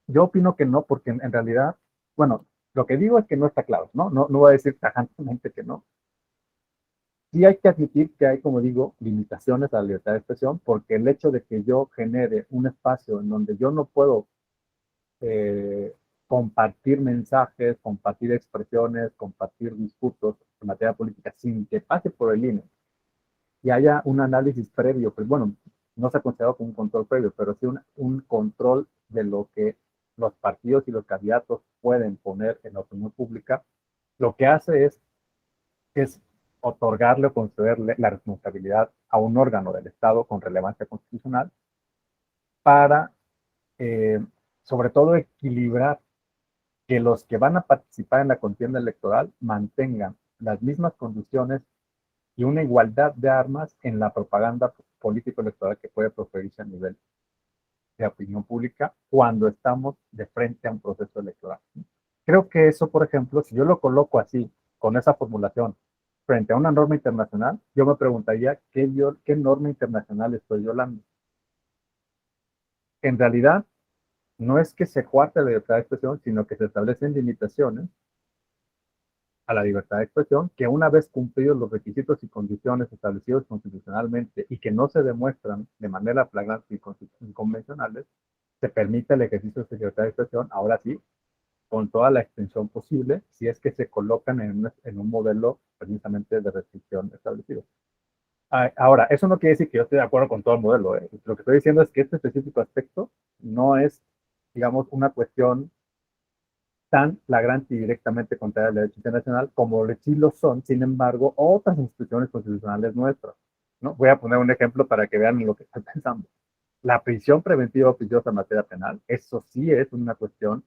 Yo opino que no, porque en realidad, bueno, lo que digo es que no está claro, ¿no? No voy a decir tajantemente que no. Sí hay que admitir que hay, como digo, limitaciones a la libertad de expresión, porque el hecho de que yo genere un espacio en donde yo no puedo eh, compartir mensajes, compartir expresiones, compartir discursos en materia política sin que pase por el INE y haya un análisis previo, pues bueno, no se ha considerado como un control previo, pero sí un control de lo que los partidos y los candidatos pueden poner en la opinión pública, lo que hace es otorgarle o concederle la responsabilidad a un órgano del Estado con relevancia constitucional para, eh, sobre todo, equilibrar que los que van a participar en la contienda electoral mantengan las mismas condiciones y una igualdad de armas en la propaganda político-electoral que puede proferirse a nivel de opinión pública cuando estamos de frente a un proceso electoral. Creo que eso, por ejemplo, si yo lo coloco así, con esa formulación, frente a una norma internacional, yo me preguntaría qué norma internacional estoy violando. en realidad no es que se cuarte la libertad de expresión, sino que se establecen limitaciones a la libertad de expresión que una vez cumplidos los requisitos y condiciones establecidos constitucionalmente y que no se demuestran de manera flagrante y inconvencionales, se permite el ejercicio de libertad de expresión, ahora sí, con toda la extensión posible, si es que se colocan en un modelo precisamente de restricción establecido. Ahora, eso no quiere decir que yo esté de acuerdo con todo el modelo. Lo que estoy diciendo es que este específico aspecto no es, digamos, una cuestión tan flagrante y directamente contra el derecho internacional como sí lo son, sin embargo, otras instituciones constitucionales nuestras, ¿no? Voy a poner un ejemplo para que vean lo que estoy pensando. La prisión preventiva oficiosa en materia penal, eso sí es una cuestión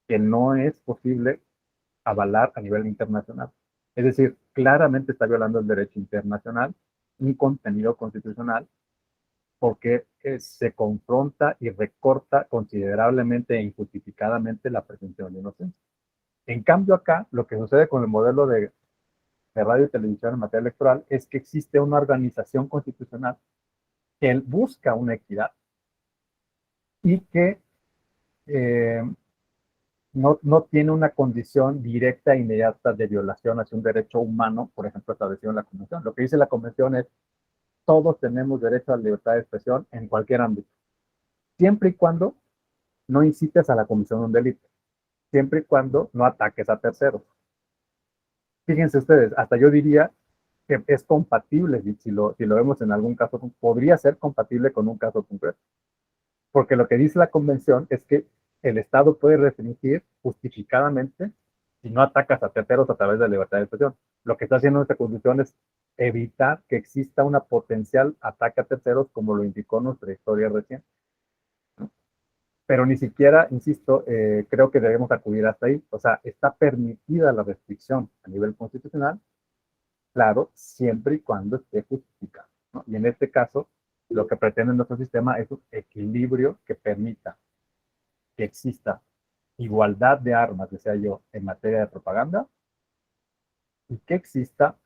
que no es posible avalar a nivel internacional. Es decir, claramente está violando el derecho internacional, un contenido constitucional, porque se confronta y recorta considerablemente e injustificadamente la presunción de inocencia. En cambio acá, lo que sucede con el modelo de radio y televisión en materia electoral es que existe una organización constitucional que busca una equidad y que no tiene una condición directa e inmediata de violación hacia un derecho humano, por ejemplo, establecido en la Convención. Lo que dice la Convención es, todos tenemos derecho a la libertad de expresión en cualquier ámbito, siempre y cuando no incites a la comisión de un delito, siempre y cuando no ataques a terceros. Fíjense ustedes, hasta yo diría que es compatible, si lo vemos en algún caso, podría ser compatible con un caso concreto. Porque lo que dice la Convención es que el Estado puede restringir justificadamente si no atacas a terceros a través de la libertad de expresión. Lo que está haciendo nuestra Constitución es evitar que exista una potencial ataque a terceros, como lo indicó nuestra historia reciente. Pero ni siquiera, insisto, creo que debemos acudir hasta ahí. O sea, está permitida la restricción a nivel constitucional, claro, siempre y cuando esté justificado, ¿no? Y en este caso, lo que pretende nuestro sistema es un equilibrio que permita que exista igualdad de armas, decía yo, en materia de propaganda, y que exista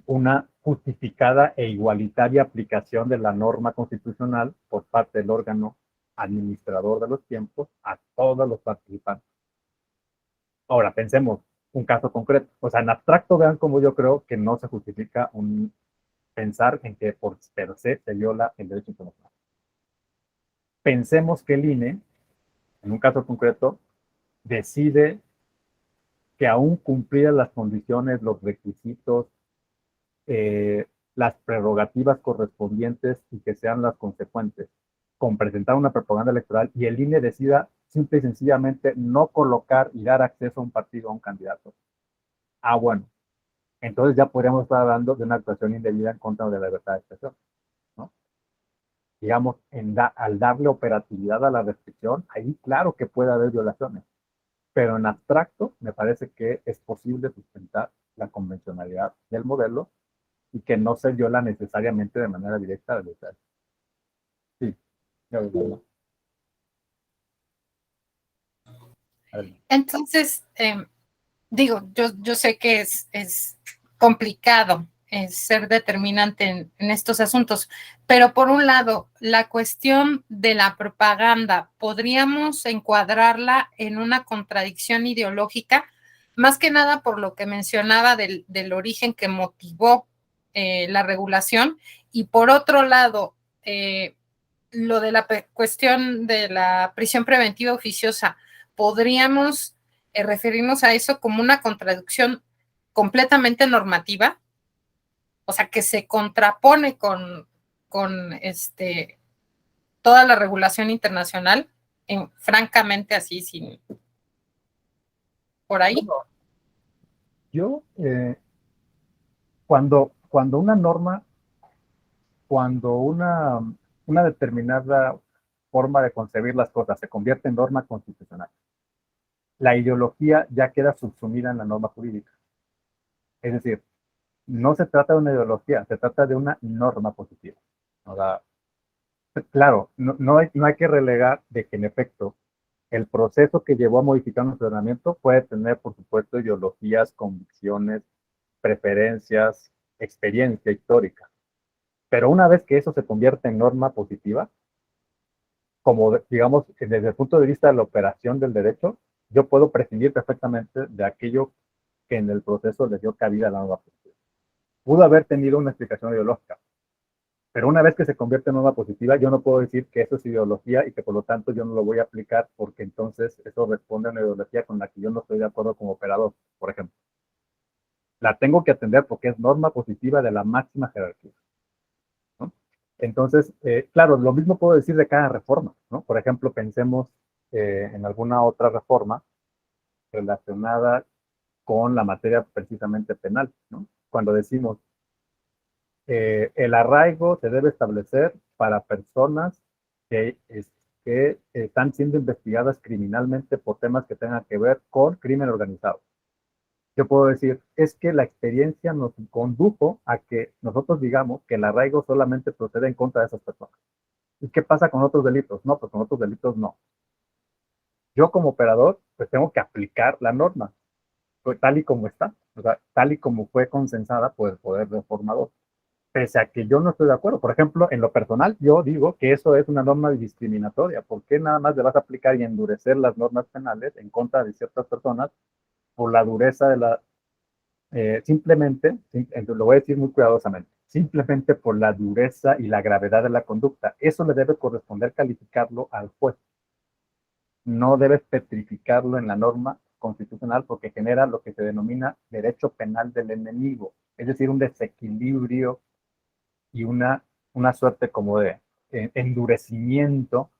una justificada e igualitaria aplicación de la norma constitucional por parte del órgano administrador de los tiempos a todos los participantes. Ahora, pensemos un caso concreto. O sea, en abstracto vean cómo yo creo que no se justifica pensar en que por per se viola el derecho internacional. Pensemos que el INE, en un caso concreto, decide que aún cumplidas las condiciones, los requisitos, las prerrogativas correspondientes y que sean las consecuentes con presentar una propaganda electoral y el INE decida simple y sencillamente no colocar y dar acceso a un partido, a un candidato. Bueno, entonces ya podríamos estar hablando de una actuación indebida en contra de la libertad de expresión, ¿no? Digamos, al darle operatividad a la restricción, ahí claro que puede haber violaciones, pero en abstracto me parece que es posible sustentar la convencionalidad del modelo y que no se viola necesariamente de manera directa la libertad. Sí, ya lo Entonces, digo, yo sé que es complicado ser determinante en estos asuntos, pero por un lado, la cuestión de la propaganda, ¿podríamos encuadrarla en una contradicción ideológica? Más que nada por lo que mencionaba del origen que motivó la regulación, y por otro lado, lo de la cuestión de la prisión preventiva oficiosa, ¿podríamos referirnos a eso como una contradicción completamente normativa? O sea, que se contrapone con toda la regulación internacional, francamente así, sin por ahí. Bueno, yo, cuando una norma, cuando una determinada forma de concebir las cosas se convierte en norma constitucional, la ideología ya queda subsumida en la norma jurídica. Es decir, no se trata de una ideología, se trata de una norma positiva. O sea, claro, no hay que relegar de que en efecto el proceso que llevó a modificar nuestro ordenamiento puede tener, por supuesto, ideologías, convicciones, preferencias, experiencia histórica. Pero una vez que eso se convierte en norma positiva, digamos, desde el punto de vista de la operación del derecho, yo puedo prescindir perfectamente de aquello que en el proceso le dio cabida a la norma positiva. Pudo haber tenido una explicación ideológica, pero una vez que se convierte en norma positiva, yo no puedo decir que eso es ideología y que por lo tanto yo no lo voy a aplicar porque entonces eso responde a una ideología con la que yo no estoy de acuerdo como operador, por ejemplo. La tengo que atender porque es norma positiva de la máxima jerarquía, ¿no? Entonces, claro, lo mismo puedo decir de cada reforma, ¿no? Por ejemplo, pensemos en alguna otra reforma relacionada con la materia precisamente penal, ¿no? Cuando decimos el arraigo se debe establecer para personas que están siendo investigadas criminalmente por temas que tengan que ver con crimen organizado. Yo puedo decir, es que la experiencia nos condujo a que nosotros digamos que el arraigo solamente procede en contra de esas personas. ¿Y qué pasa con otros delitos? No, pues con otros delitos no. Yo como operador, pues tengo que aplicar la norma, pues, tal y como está, o sea, tal y como fue consensada por el poder reformador, pese a que yo no estoy de acuerdo. Por ejemplo, en lo personal, yo digo que eso es una norma discriminatoria. ¿Por qué nada más le vas a aplicar y endurecer las normas penales en contra de ciertas personas por la dureza de la... simplemente, lo voy a decir muy cuidadosamente, simplemente por la dureza y la gravedad de la conducta. Eso le debe corresponder calificarlo al juez. No debes petrificarlo en la norma constitucional porque genera lo que se denomina derecho penal del enemigo, es decir, un desequilibrio y una suerte como de endurecimiento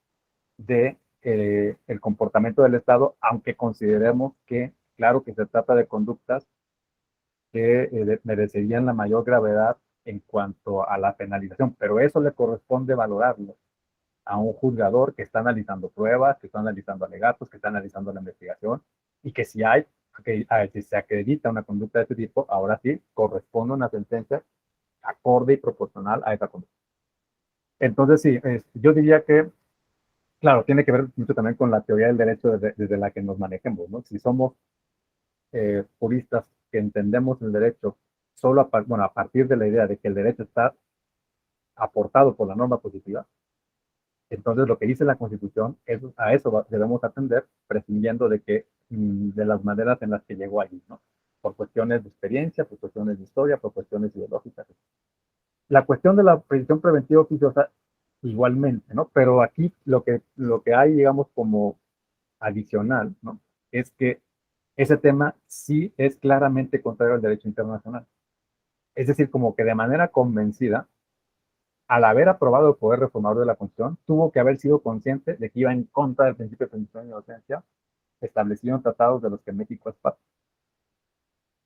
de el comportamiento del Estado, aunque consideremos que, claro que se trata de conductas que merecerían la mayor gravedad en cuanto a la penalización, pero eso le corresponde valorarlo a un juzgador que está analizando pruebas, que está analizando alegatos, que está analizando la investigación, y que si hay, si se acredita una conducta de este tipo, ahora sí corresponde una sentencia acorde y proporcional a esa conducta. Entonces, sí, yo diría que, claro, tiene que ver mucho también con la teoría del derecho desde la que nos manejemos, ¿no? Si somos juristas que entendemos el derecho solo a partir de la idea de que el derecho está aportado por la norma positiva, entonces lo que dice la Constitución, a eso debemos atender, prescindiendo de que de las maneras en las que llegó allí, ¿no? Por cuestiones de experiencia, por cuestiones de historia, por cuestiones ideológicas. La cuestión de la prisión preventiva oficiosa, igualmente, ¿no? Pero aquí lo que hay, digamos, como adicional, ¿no? Es que ese tema sí es claramente contrario al derecho internacional. Es decir, como que de manera convencida, al haber aprobado el poder reformador de la Constitución, tuvo que haber sido consciente de que iba en contra del principio de presunción de inocencia establecido en tratados de los que México es parte.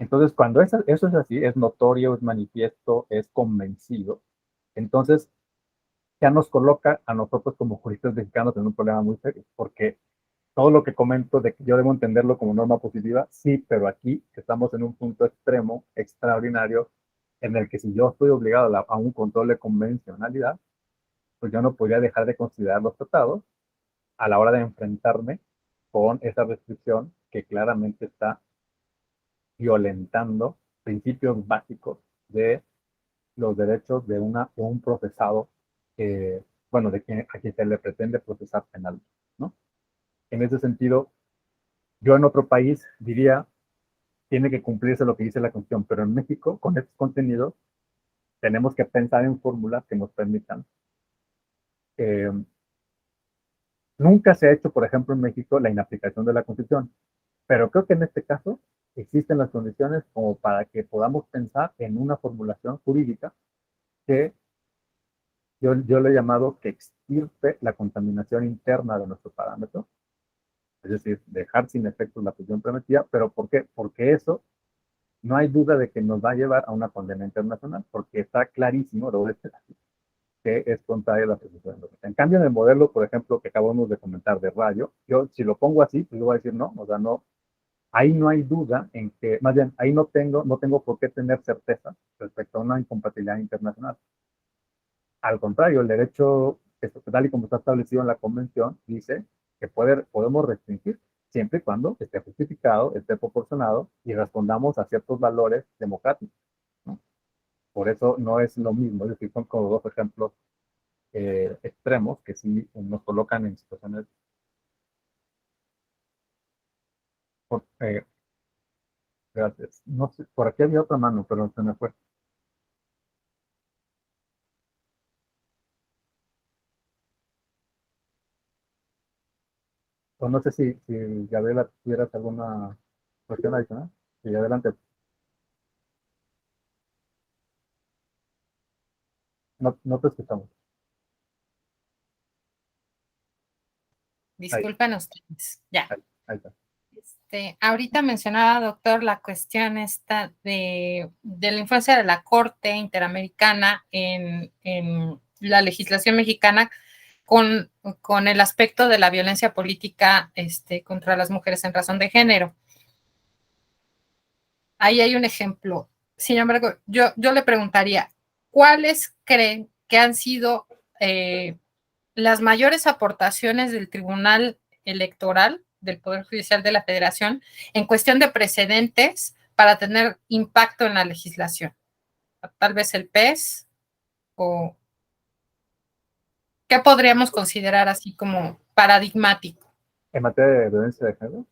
Entonces, cuando eso es así, es notorio, es manifiesto, es convencido, entonces ya nos coloca a nosotros como juristas mexicanos en un problema muy serio, porque todo lo que comento de que yo debo entenderlo como norma positiva, sí, pero aquí estamos en un punto extremo, extraordinario, en el que si yo estoy obligado a un control de convencionalidad, pues yo no podría dejar de considerar los tratados a la hora de enfrentarme con esa restricción que claramente está violentando principios básicos de los derechos de un procesado, bueno, a quien se le pretende procesar penal, ¿no? En ese sentido, yo en otro país diría, tiene que cumplirse lo que dice la Constitución, pero en México, con estos contenidos, tenemos que pensar en fórmulas que nos permitan. Nunca se ha hecho, por ejemplo, en México la inaplicación de la Constitución, pero creo que en este caso existen las condiciones como para que podamos pensar en una formulación jurídica que yo le he llamado que extirpe la contaminación interna de nuestro parámetro, es decir, dejar sin efectos la prisión preventiva. ¿Pero por qué? Porque eso no hay duda de que nos va a llevar a una condena internacional, porque está clarísimo, lo voy a decir así, que es contraria a la presunción. En cambio, en el modelo, por ejemplo, que acabamos de comentar de Rayo, yo si lo pongo así, pues yo voy a decir no, o sea, no, ahí no hay duda en que, más bien, ahí no tengo por qué tener certeza respecto a una incompatibilidad internacional. Al contrario, el derecho, tal y como está establecido en la Convención, dice que podemos restringir siempre y cuando esté justificado, esté proporcionado y respondamos a ciertos valores democráticos, ¿no? Por eso no es lo mismo, es decir, son como dos ejemplos extremos que sí nos colocan en situaciones. Gracias. No sé, por aquí había otra mano, pero se me fue. O no sé si Gabriela, tuvieras alguna cuestión adicional. Sí, adelante. No te escuchamos. Ahí, Disculpen ustedes. Ya. ahí está. Ahorita mencionaba, doctor, la cuestión esta de la influencia de la Corte Interamericana en la legislación mexicana con el aspecto de la violencia política contra las mujeres en razón de género. Ahí hay un ejemplo. Sin embargo, yo le preguntaría, ¿cuáles creen que han sido las mayores aportaciones del Tribunal Electoral del Poder Judicial de la Federación en cuestión de precedentes para tener impacto en la legislación? Tal vez el PES o qué podríamos considerar así como paradigmático. ¿En materia de violencia de género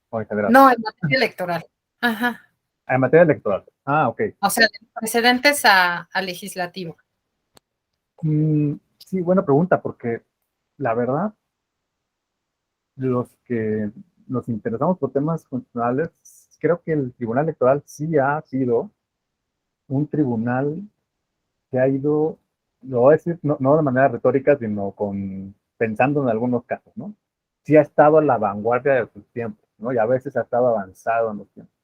o en general? No, en materia electoral. Ajá. En materia electoral. Ah, ok. O sea, de precedentes a legislativo. Sí, buena pregunta, porque la verdad, los que nos interesamos por temas constitucionales, creo que el Tribunal Electoral sí ha sido un tribunal que ha ido, lo voy a decir, no de manera retórica, sino pensando en algunos casos, ¿no? Sí ha estado a la vanguardia de sus tiempos, ¿no? Y a veces ha estado avanzado en los tiempos.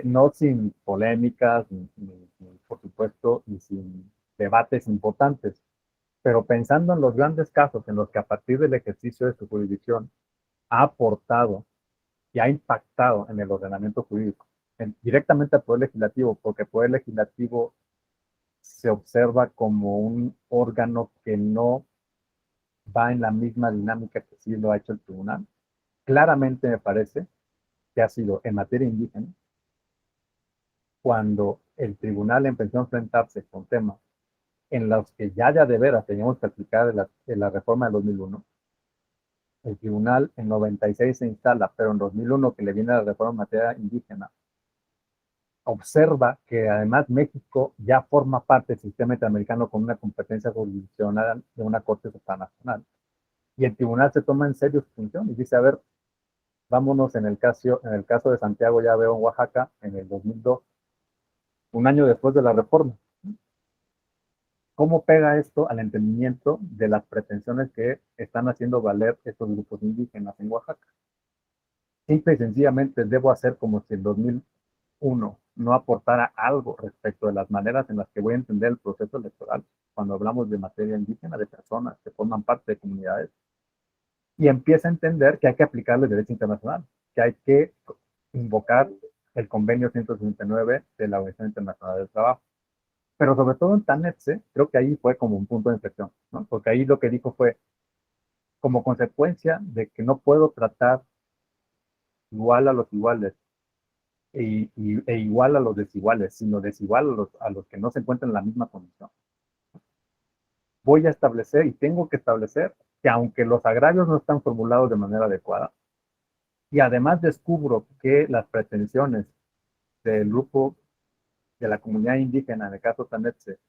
No sin polémicas, por supuesto, y sin debates importantes, pero pensando en los grandes casos en los que a partir del ejercicio de su jurisdicción ha aportado y ha impactado en el ordenamiento jurídico, directamente al Poder Legislativo, porque el Poder Legislativo se observa como un órgano que no va en la misma dinámica que sí lo ha hecho el tribunal. Claramente me parece que ha sido en materia indígena, cuando el tribunal empezó a enfrentarse con temas en los que ya de veras teníamos que aplicar la reforma de 2001. El tribunal en 96 se instala, pero en 2001 que le viene la reforma en materia indígena, observa que además México ya forma parte del sistema interamericano con una competencia jurisdiccional de una corte supranacional. Y el tribunal se toma en serio su función y dice, a ver, vámonos en el caso de Santiago ya veo en Oaxaca, en el 2002, un año después de la reforma. ¿Cómo pega esto al entendimiento de las pretensiones que están haciendo valer estos grupos indígenas en Oaxaca? Simple y sencillamente debo hacer como si el 2001 no aportara algo respecto de las maneras en las que voy a entender el proceso electoral cuando hablamos de materia indígena, de personas que forman parte de comunidades, y empieza a entender que hay que aplicarle derecho internacional, que hay que invocar el convenio 169 de la Organización Internacional del Trabajo. Pero sobre todo en TANETSE, creo que ahí fue como un punto de inflexión, ¿no? Porque ahí lo que dijo fue, como consecuencia de que no puedo tratar igual a los iguales e igual a los desiguales, sino desigual a los que no se encuentran en la misma condición. Voy a establecer y tengo que establecer que aunque los agravios no están formulados de manera adecuada, y además descubro que las pretensiones del grupo de la comunidad indígena, en el caso TANETSE,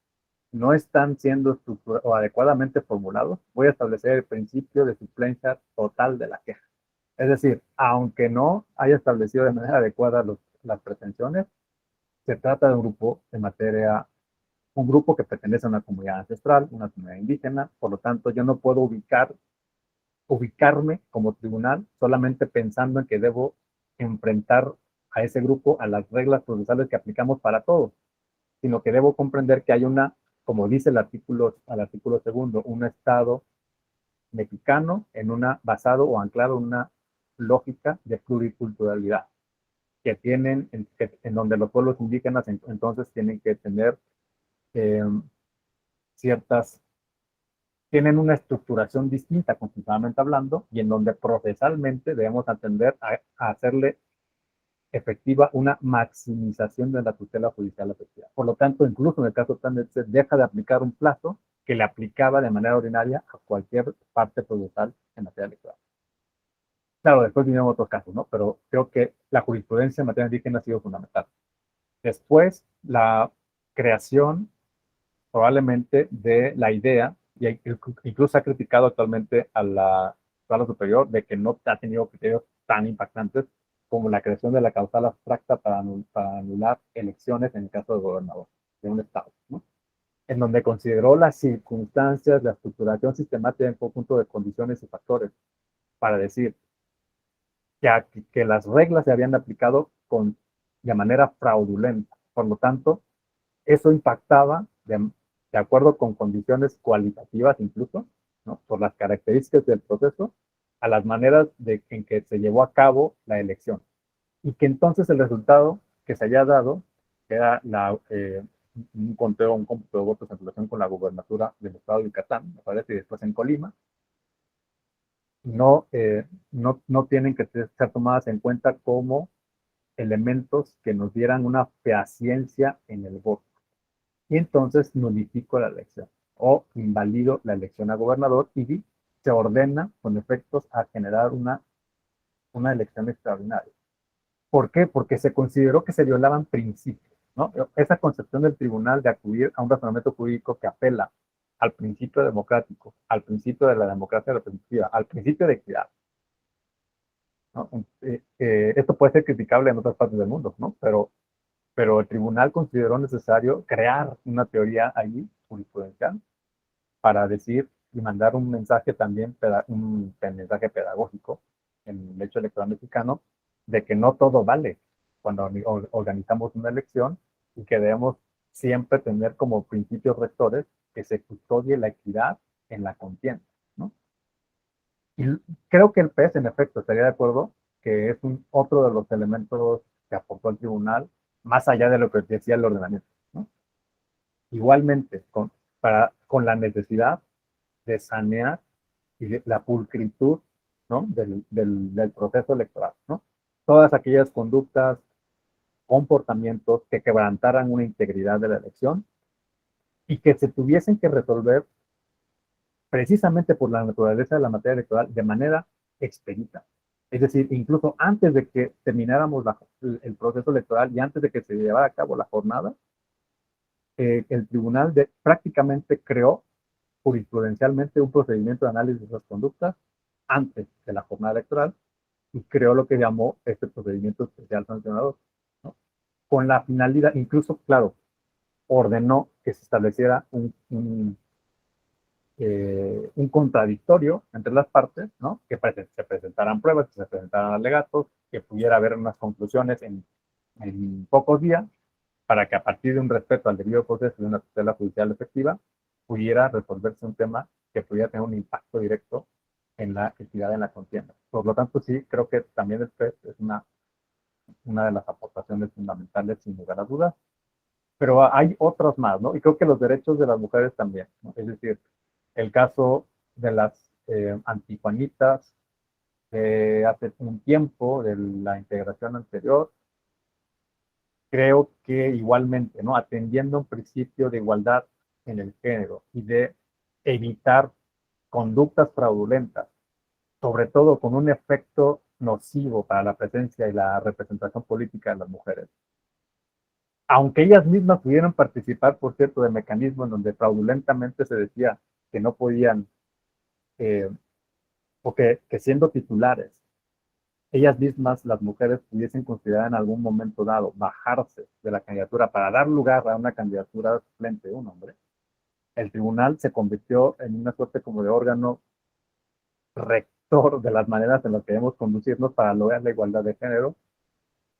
no están siendo o adecuadamente formulados, voy a establecer el principio de suplencia total de la queja. Es decir, aunque no haya establecido de manera adecuada las pretensiones, se trata de un grupo que pertenece a una comunidad ancestral, una comunidad indígena, por lo tanto yo no puedo ubicarme como tribunal solamente pensando en que debo enfrentar a ese grupo a las reglas procesales que aplicamos para todos, sino que debo comprender que hay como dice al artículo segundo, un Estado mexicano basado o anclado en una lógica de pluriculturalidad, en donde los pueblos indígenas entonces tienen que tener eh, tienen una estructuración distinta constitucionalmente hablando, y en donde procesalmente debemos atender a hacerle efectiva una maximización de la tutela judicial efectiva. Por lo tanto, incluso en el caso TANETSE se deja de aplicar un plazo que le aplicaba de manera ordinaria a cualquier parte procesal en materia electoral. Claro, después vinieron otros casos, ¿no? Pero creo que la jurisprudencia en materia indígena ha sido fundamental. Después, la creación probablemente de la idea, y incluso ha criticado actualmente a la sala superior de que no ha tenido criterios tan impactantes como la creación de la causal abstracta para anular elecciones en el caso de gobernador de un estado, ¿no? En donde consideró las circunstancias, la estructuración sistemática en conjunto de condiciones y factores para decir que las reglas se habían aplicado de manera fraudulenta. Por lo tanto, eso impactaba de acuerdo con condiciones cualitativas incluso, ¿no? Por las características del proceso, a las maneras en que se llevó a cabo la elección. Y que entonces el resultado que se haya dado, que era un cómputo de votos en relación con la gubernatura del estado de Yucatán, me parece, y después en Colima, no tienen que ser tomadas en cuenta como elementos que nos dieran una fehaciencia en el voto. Y entonces nulifico la elección o invalido la elección a gobernador y se ordena con efectos a generar una elección extraordinaria. ¿Por qué? Porque se consideró que se violaban principios, ¿no? Esa concepción del tribunal de acudir a un razonamiento jurídico que apela al principio democrático, al principio de la democracia representativa, al principio de equidad, ¿no? Esto puede ser criticable en otras partes del mundo, ¿no? Pero el tribunal consideró necesario crear una teoría allí, jurisprudencial, para decir y mandar un mensaje también, un mensaje pedagógico en el hecho electoral mexicano, de que no todo vale cuando organizamos una elección y que debemos siempre tener como principios rectores que se custodie la equidad en la contienda, ¿no? Y creo que el PES, en efecto, estaría de acuerdo que es otro de los elementos que aportó el tribunal, más allá de lo que decía el ordenamiento, ¿no? Igualmente, con la necesidad de sanear y de la pulcritud, ¿no? del proceso electoral, ¿no? Todas aquellas conductas, comportamientos que quebrantaran una integridad de la elección y que se tuviesen que resolver precisamente por la naturaleza de la materia electoral de manera expedita. Es decir, incluso antes de que termináramos el proceso electoral y antes de que se llevara a cabo la jornada, el tribunal prácticamente creó jurisprudencialmente un procedimiento de análisis de esas conductas antes de la jornada electoral y creó lo que llamó este procedimiento especial sancionador, ¿no? Con la finalidad, incluso, claro, ordenó que se estableciera un contradictorio entre las partes, ¿no? Que se presentaran pruebas, que se presentaran alegatos, que pudiera haber unas conclusiones en pocos días, para que a partir de un respeto al debido proceso de una tutela judicial efectiva, pudiera resolverse un tema que pudiera tener un impacto directo en la equidad en la contienda. Por lo tanto, sí, creo que también el PES es una de las aportaciones fundamentales, sin lugar a dudas, pero hay otros más, ¿no? Y creo que los derechos de las mujeres también, ¿no? Es decir, el caso de las antijuanitas de hace un tiempo, de la integración anterior, creo que igualmente, ¿no? Atendiendo un principio de igualdad en el género y de evitar conductas fraudulentas, sobre todo con un efecto nocivo para la presencia y la representación política de las mujeres. Aunque ellas mismas pudieran participar, por cierto, de mecanismos en donde fraudulentamente se decía que no podían, o que siendo titulares, ellas mismas, las mujeres, pudiesen considerar en algún momento dado bajarse de la candidatura para dar lugar a una candidatura suplente de un hombre, el tribunal se convirtió en una suerte como de órgano rector de las maneras en las que debemos conducirnos para lograr la igualdad de género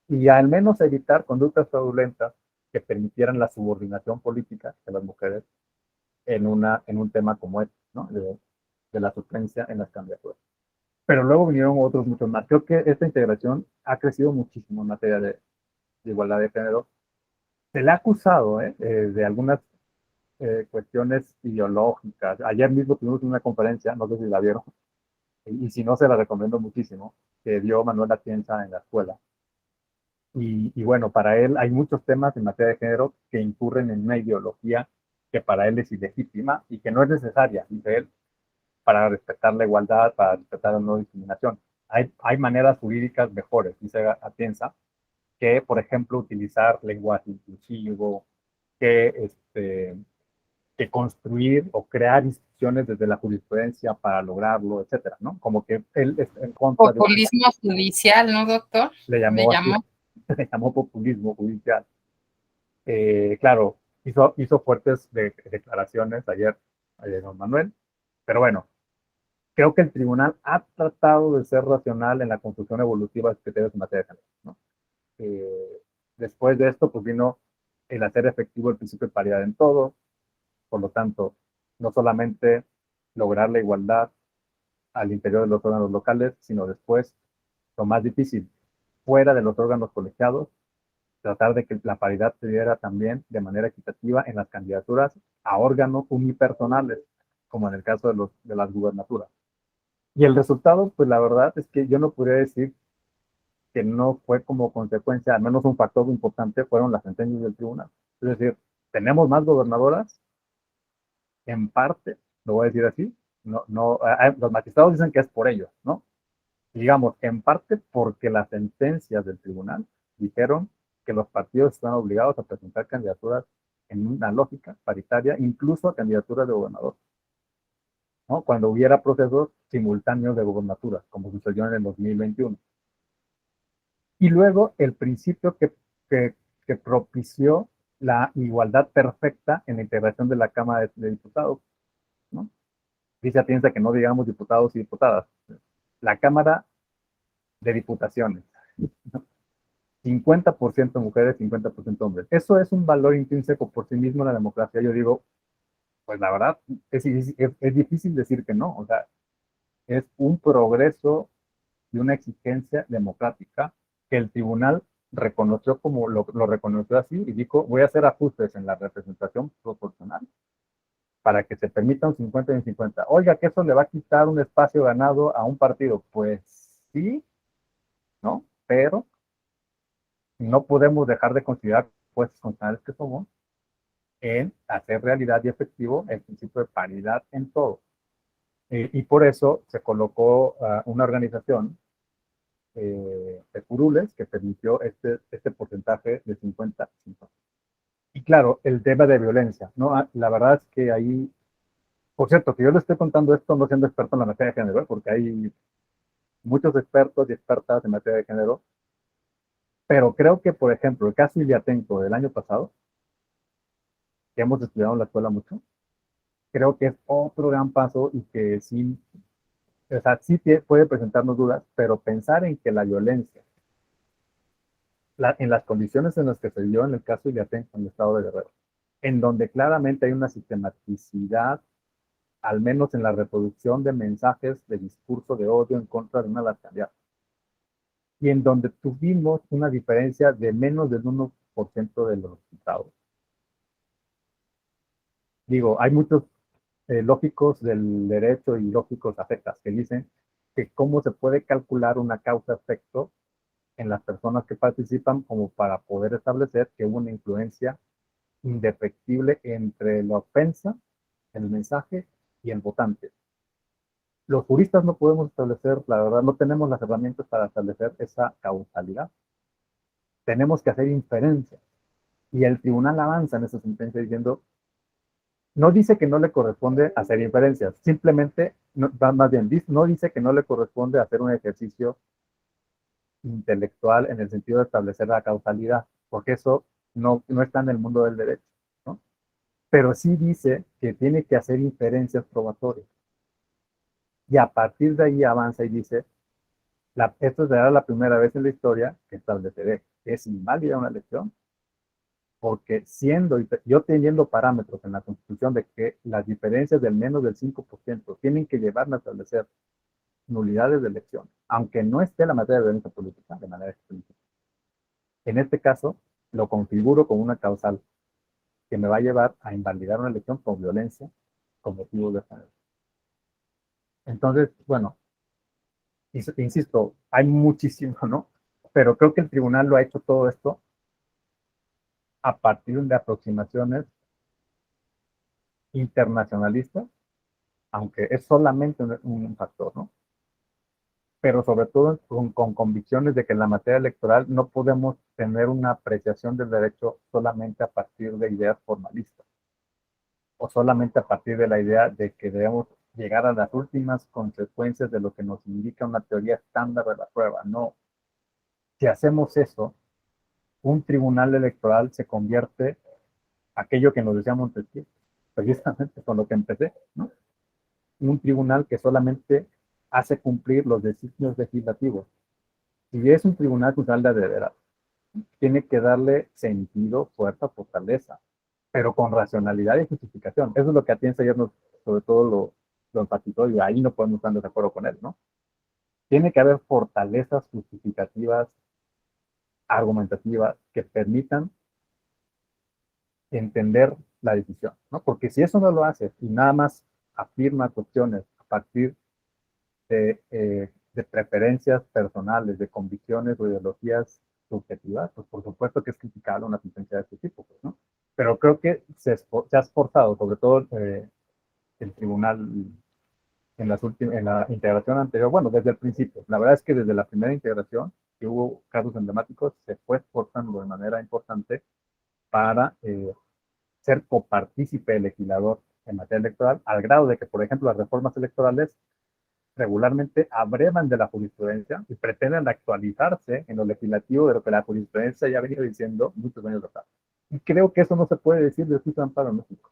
y al menos evitar conductas fraudulentas que permitieran la subordinación política de las mujeres en un tema como este, ¿no? De la suplencia en las candidaturas. Pero luego vinieron otros muchos más. Creo que esta integración ha crecido muchísimo en materia de igualdad de género. Se le ha acusado de algunas cuestiones ideológicas. Ayer mismo tuvimos una conferencia, no sé si la vieron, y si no, se la recomiendo muchísimo, que dio Manuel Atienza en la escuela. Y bueno, para él hay muchos temas en materia de género que incurren en una ideología que para él es ilegítima y que no es necesaria, dice él, para respetar la igualdad, para respetar la no discriminación. Hay maneras jurídicas mejores, dice Atienza, que, por ejemplo, utilizar lenguaje inclusivo, que construir o crear instituciones desde la jurisprudencia para lograrlo, etcétera, ¿no? Como que él es en contra de... Populismo judicial, ¿no, doctor? Le llamó así, le llamó populismo judicial. Claro, hizo fuertes declaraciones ayer don Manuel, pero bueno, creo que el tribunal ha tratado de ser racional en la construcción evolutiva de criterios en materia de género, ¿no? Después de esto, pues vino el hacer efectivo el principio de paridad en todo, por lo tanto, no solamente lograr la igualdad al interior de los órganos locales, sino después, lo más difícil, fuera de los órganos colegiados, tratar de que la paridad se diera también de manera equitativa en las candidaturas a órganos unipersonales, como en el caso de las gubernaturas. Y el resultado, pues la verdad es que yo no podría decir que no fue como consecuencia, al menos un factor importante, fueron las sentencias del tribunal. Es decir, tenemos más gobernadoras, en parte, lo voy a decir así, los magistrados dicen que es por ello, ¿no? Digamos, en parte porque las sentencias del tribunal dijeron que los partidos están obligados a presentar candidaturas en una lógica paritaria, incluso a candidaturas de gobernador, ¿no? Cuando hubiera procesos simultáneos de gobernatura, como sucedió en el 2021. Y luego el principio que propició la igualdad perfecta en la integración de la Cámara de Diputados, ¿no? Dice Atienza que no digamos diputados y diputadas. La Cámara de Diputaciones, ¿no? 50% mujeres, 50% hombres. Eso es un valor intrínseco por sí mismo en la democracia. Yo digo, pues la verdad, es difícil decir que no. O sea, es un progreso y una exigencia democrática que el tribunal reconoció como lo reconoció así y dijo, voy a hacer ajustes en la representación proporcional para que se permita un 50 y un 50. Oiga, que eso le va a quitar un espacio ganado a un partido. Pues sí, ¿no? Pero no podemos dejar de considerar jueces constitucionales que somos en hacer realidad y efectivo el principio de paridad en todo. Y por eso se colocó una organización de curules que permitió este porcentaje de 50-50. Y claro, el tema de violencia, ¿no? La verdad es que ahí, por cierto, que yo le estoy contando esto no siendo experto en la materia de género, porque hay muchos expertos y expertas en materia de género, pero creo que, por ejemplo, el caso Iliatenco del año pasado, que hemos estudiado en la escuela mucho, creo que es otro gran paso y que sí, o sea, sí puede presentarnos dudas, pero pensar en que la violencia, en las condiciones en las que se dio en el caso Iliatenco en el estado de Guerrero, en donde claramente hay una sistematicidad, al menos en la reproducción de mensajes de discurso de odio en contra de una de las candidatas, y en donde tuvimos una diferencia de menos del 1% de los resultados. Digo, hay muchos lógicos del derecho y lógicos afectas que dicen que cómo se puede calcular una causa-efecto en las personas que participan como para poder establecer que hubo una influencia indefectible entre la ofensa, el mensaje y el votante. Los juristas no podemos establecer, la verdad, no tenemos las herramientas para establecer esa causalidad. Tenemos que hacer inferencias. Y el tribunal avanza en esa sentencia diciendo, no dice que no le corresponde hacer inferencias, simplemente, más bien, no dice que no le corresponde hacer un ejercicio intelectual en el sentido de establecer la causalidad, porque eso no está en el mundo del derecho, ¿no? Pero sí dice que tiene que hacer inferencias probatorias. Y a partir de ahí avanza y dice, esto será la primera vez en la historia que estableceré que es inválida una elección, porque yo teniendo parámetros en la Constitución de que las diferencias del menos del 5% tienen que llevarme a establecer nulidades de elección, aunque no esté la materia de violencia política de manera explícita. En este caso, lo configuro como una causal que me va a llevar a invalidar una elección con violencia con motivos de género. Entonces, bueno, insisto, hay muchísimo, ¿no? Pero creo que el tribunal lo ha hecho todo esto a partir de aproximaciones internacionalistas, aunque es solamente un factor, ¿no? Pero sobre todo con convicciones de que en la materia electoral no podemos tener una apreciación del derecho solamente a partir de ideas formalistas o solamente a partir de la idea de que debemos llegar a las últimas consecuencias de lo que nos indica una teoría estándar de la prueba. No. Si hacemos eso, un tribunal electoral se convierte aquello que nos decía Montesquieu, precisamente con lo que empecé, ¿no? Un tribunal que solamente hace cumplir los designios legislativos. Si es un tribunal constitucional de veras, tiene que darle sentido, fuerza, fortaleza, pero con racionalidad y justificación. Eso es lo que Atienza ayer sobre todo lo enfatizó, y ahí no podemos estar de acuerdo con él, ¿no? Tiene que haber fortalezas justificativas, argumentativas, que permitan entender la decisión, ¿no? Porque si eso no lo hace y nada más afirma cuestiones a partir de preferencias personales, de convicciones o ideologías subjetivas, pues por supuesto que es criticable una sentencia de este tipo, pues, ¿no? Pero creo que se ha esforzado, sobre todo el tribunal en la integración anterior, bueno, desde el principio. La verdad es que desde la primera integración, que hubo casos emblemáticos, se fue esforzando de manera importante para ser copartícipe legislador en materia electoral, al grado de que, por ejemplo, las reformas electorales regularmente abrevan de la jurisprudencia y pretenden actualizarse en lo legislativo de lo que la jurisprudencia ya ha venido diciendo muchos años atrás. Y creo que eso no se puede decir del juicio de amparo en México,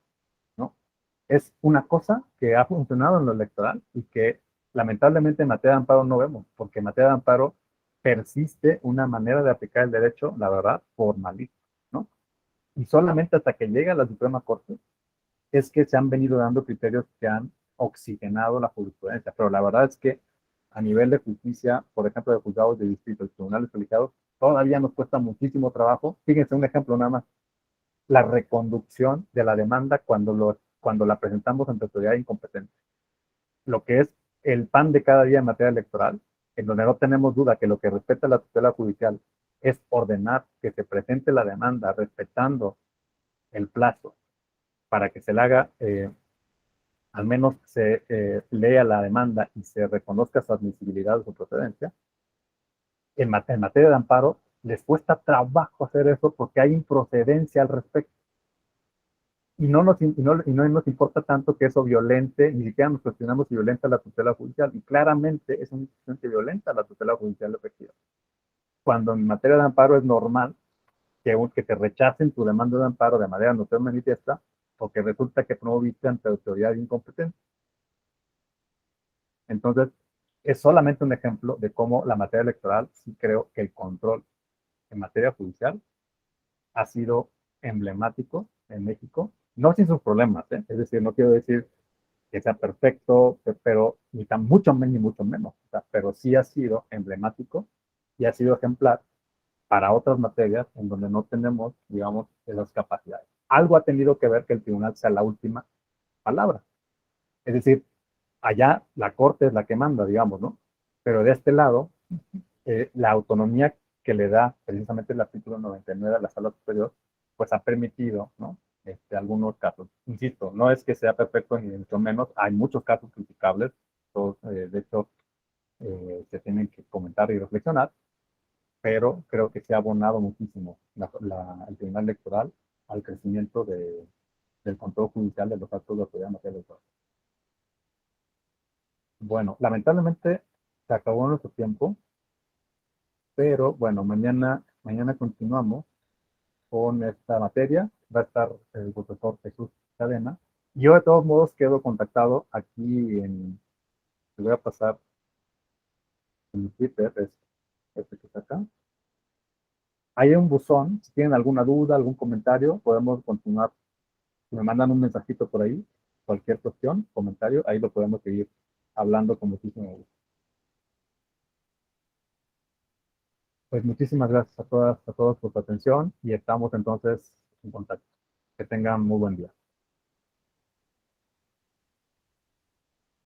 ¿no? Es una cosa que ha funcionado en lo electoral y que lamentablemente en materia de amparo no vemos, porque en materia de amparo persiste una manera de aplicar el derecho, la verdad, formalista, ¿no? Y solamente hasta que llega a la Suprema Corte es que se han venido dando criterios que han oxigenado la jurisprudencia. Pero la verdad es que a nivel de justicia, por ejemplo, de juzgados de distrito, tribunales colegiados, todavía nos cuesta muchísimo trabajo. Fíjense un ejemplo nada más. La reconducción de la demanda cuando la presentamos ante autoridad incompetente. Lo que es el pan de cada día en materia electoral, en donde no tenemos duda que lo que respeta la tutela judicial es ordenar que se presente la demanda respetando el plazo para que se le haga, al menos se lea la demanda y se reconozca su admisibilidad o su procedencia. En materia de amparo, les cuesta trabajo hacer eso porque hay improcedencia al respecto. Y no nos importa tanto que eso violente, ni siquiera nos cuestionamos si violenta la tutela judicial, y claramente es una institución que violenta la tutela judicial efectiva. Cuando en materia de amparo es normal que te rechacen tu demanda de amparo de manera no manifiesta, porque resulta que promoviste ante autoridad incompetente. Entonces, es solamente un ejemplo de cómo la materia electoral, sí creo que el control en materia judicial ha sido emblemático en México, no sin sus problemas, ¿eh? Es decir, no quiero decir que sea perfecto, pero ni tan mucho menos, ni mucho menos, o sea, pero sí ha sido emblemático y ha sido ejemplar para otras materias en donde no tenemos, digamos, esas capacidades. Algo ha tenido que ver que el tribunal sea la última palabra. Es decir, allá la corte es la que manda, digamos, ¿no? Pero de este lado, la autonomía que le da precisamente el artículo 99 a la sala superior, pues ha permitido, ¿no? Algunos casos. Insisto, no es que sea perfecto ni mucho menos, hay muchos casos criticables, todos, de hecho, se tienen que comentar y reflexionar, pero creo que se ha abonado muchísimo el tribunal electoral al crecimiento del control judicial de los actos de autoridad en materia electoral. Bueno, lamentablemente se acabó nuestro tiempo, pero bueno, mañana continuamos con esta materia. Va a estar el profesor Jesús Cadena. Yo de todos modos quedo contactado aquí te voy a pasar en Twitter, es este que está acá. Hay un buzón, si tienen alguna duda, algún comentario, podemos continuar. Si me mandan un mensajito por ahí, cualquier cuestión, comentario, ahí lo podemos seguir hablando con muchísimo gusto. Pues muchísimas gracias a todas, a todos por su atención y estamos entonces en contacto. Que tengan muy buen día.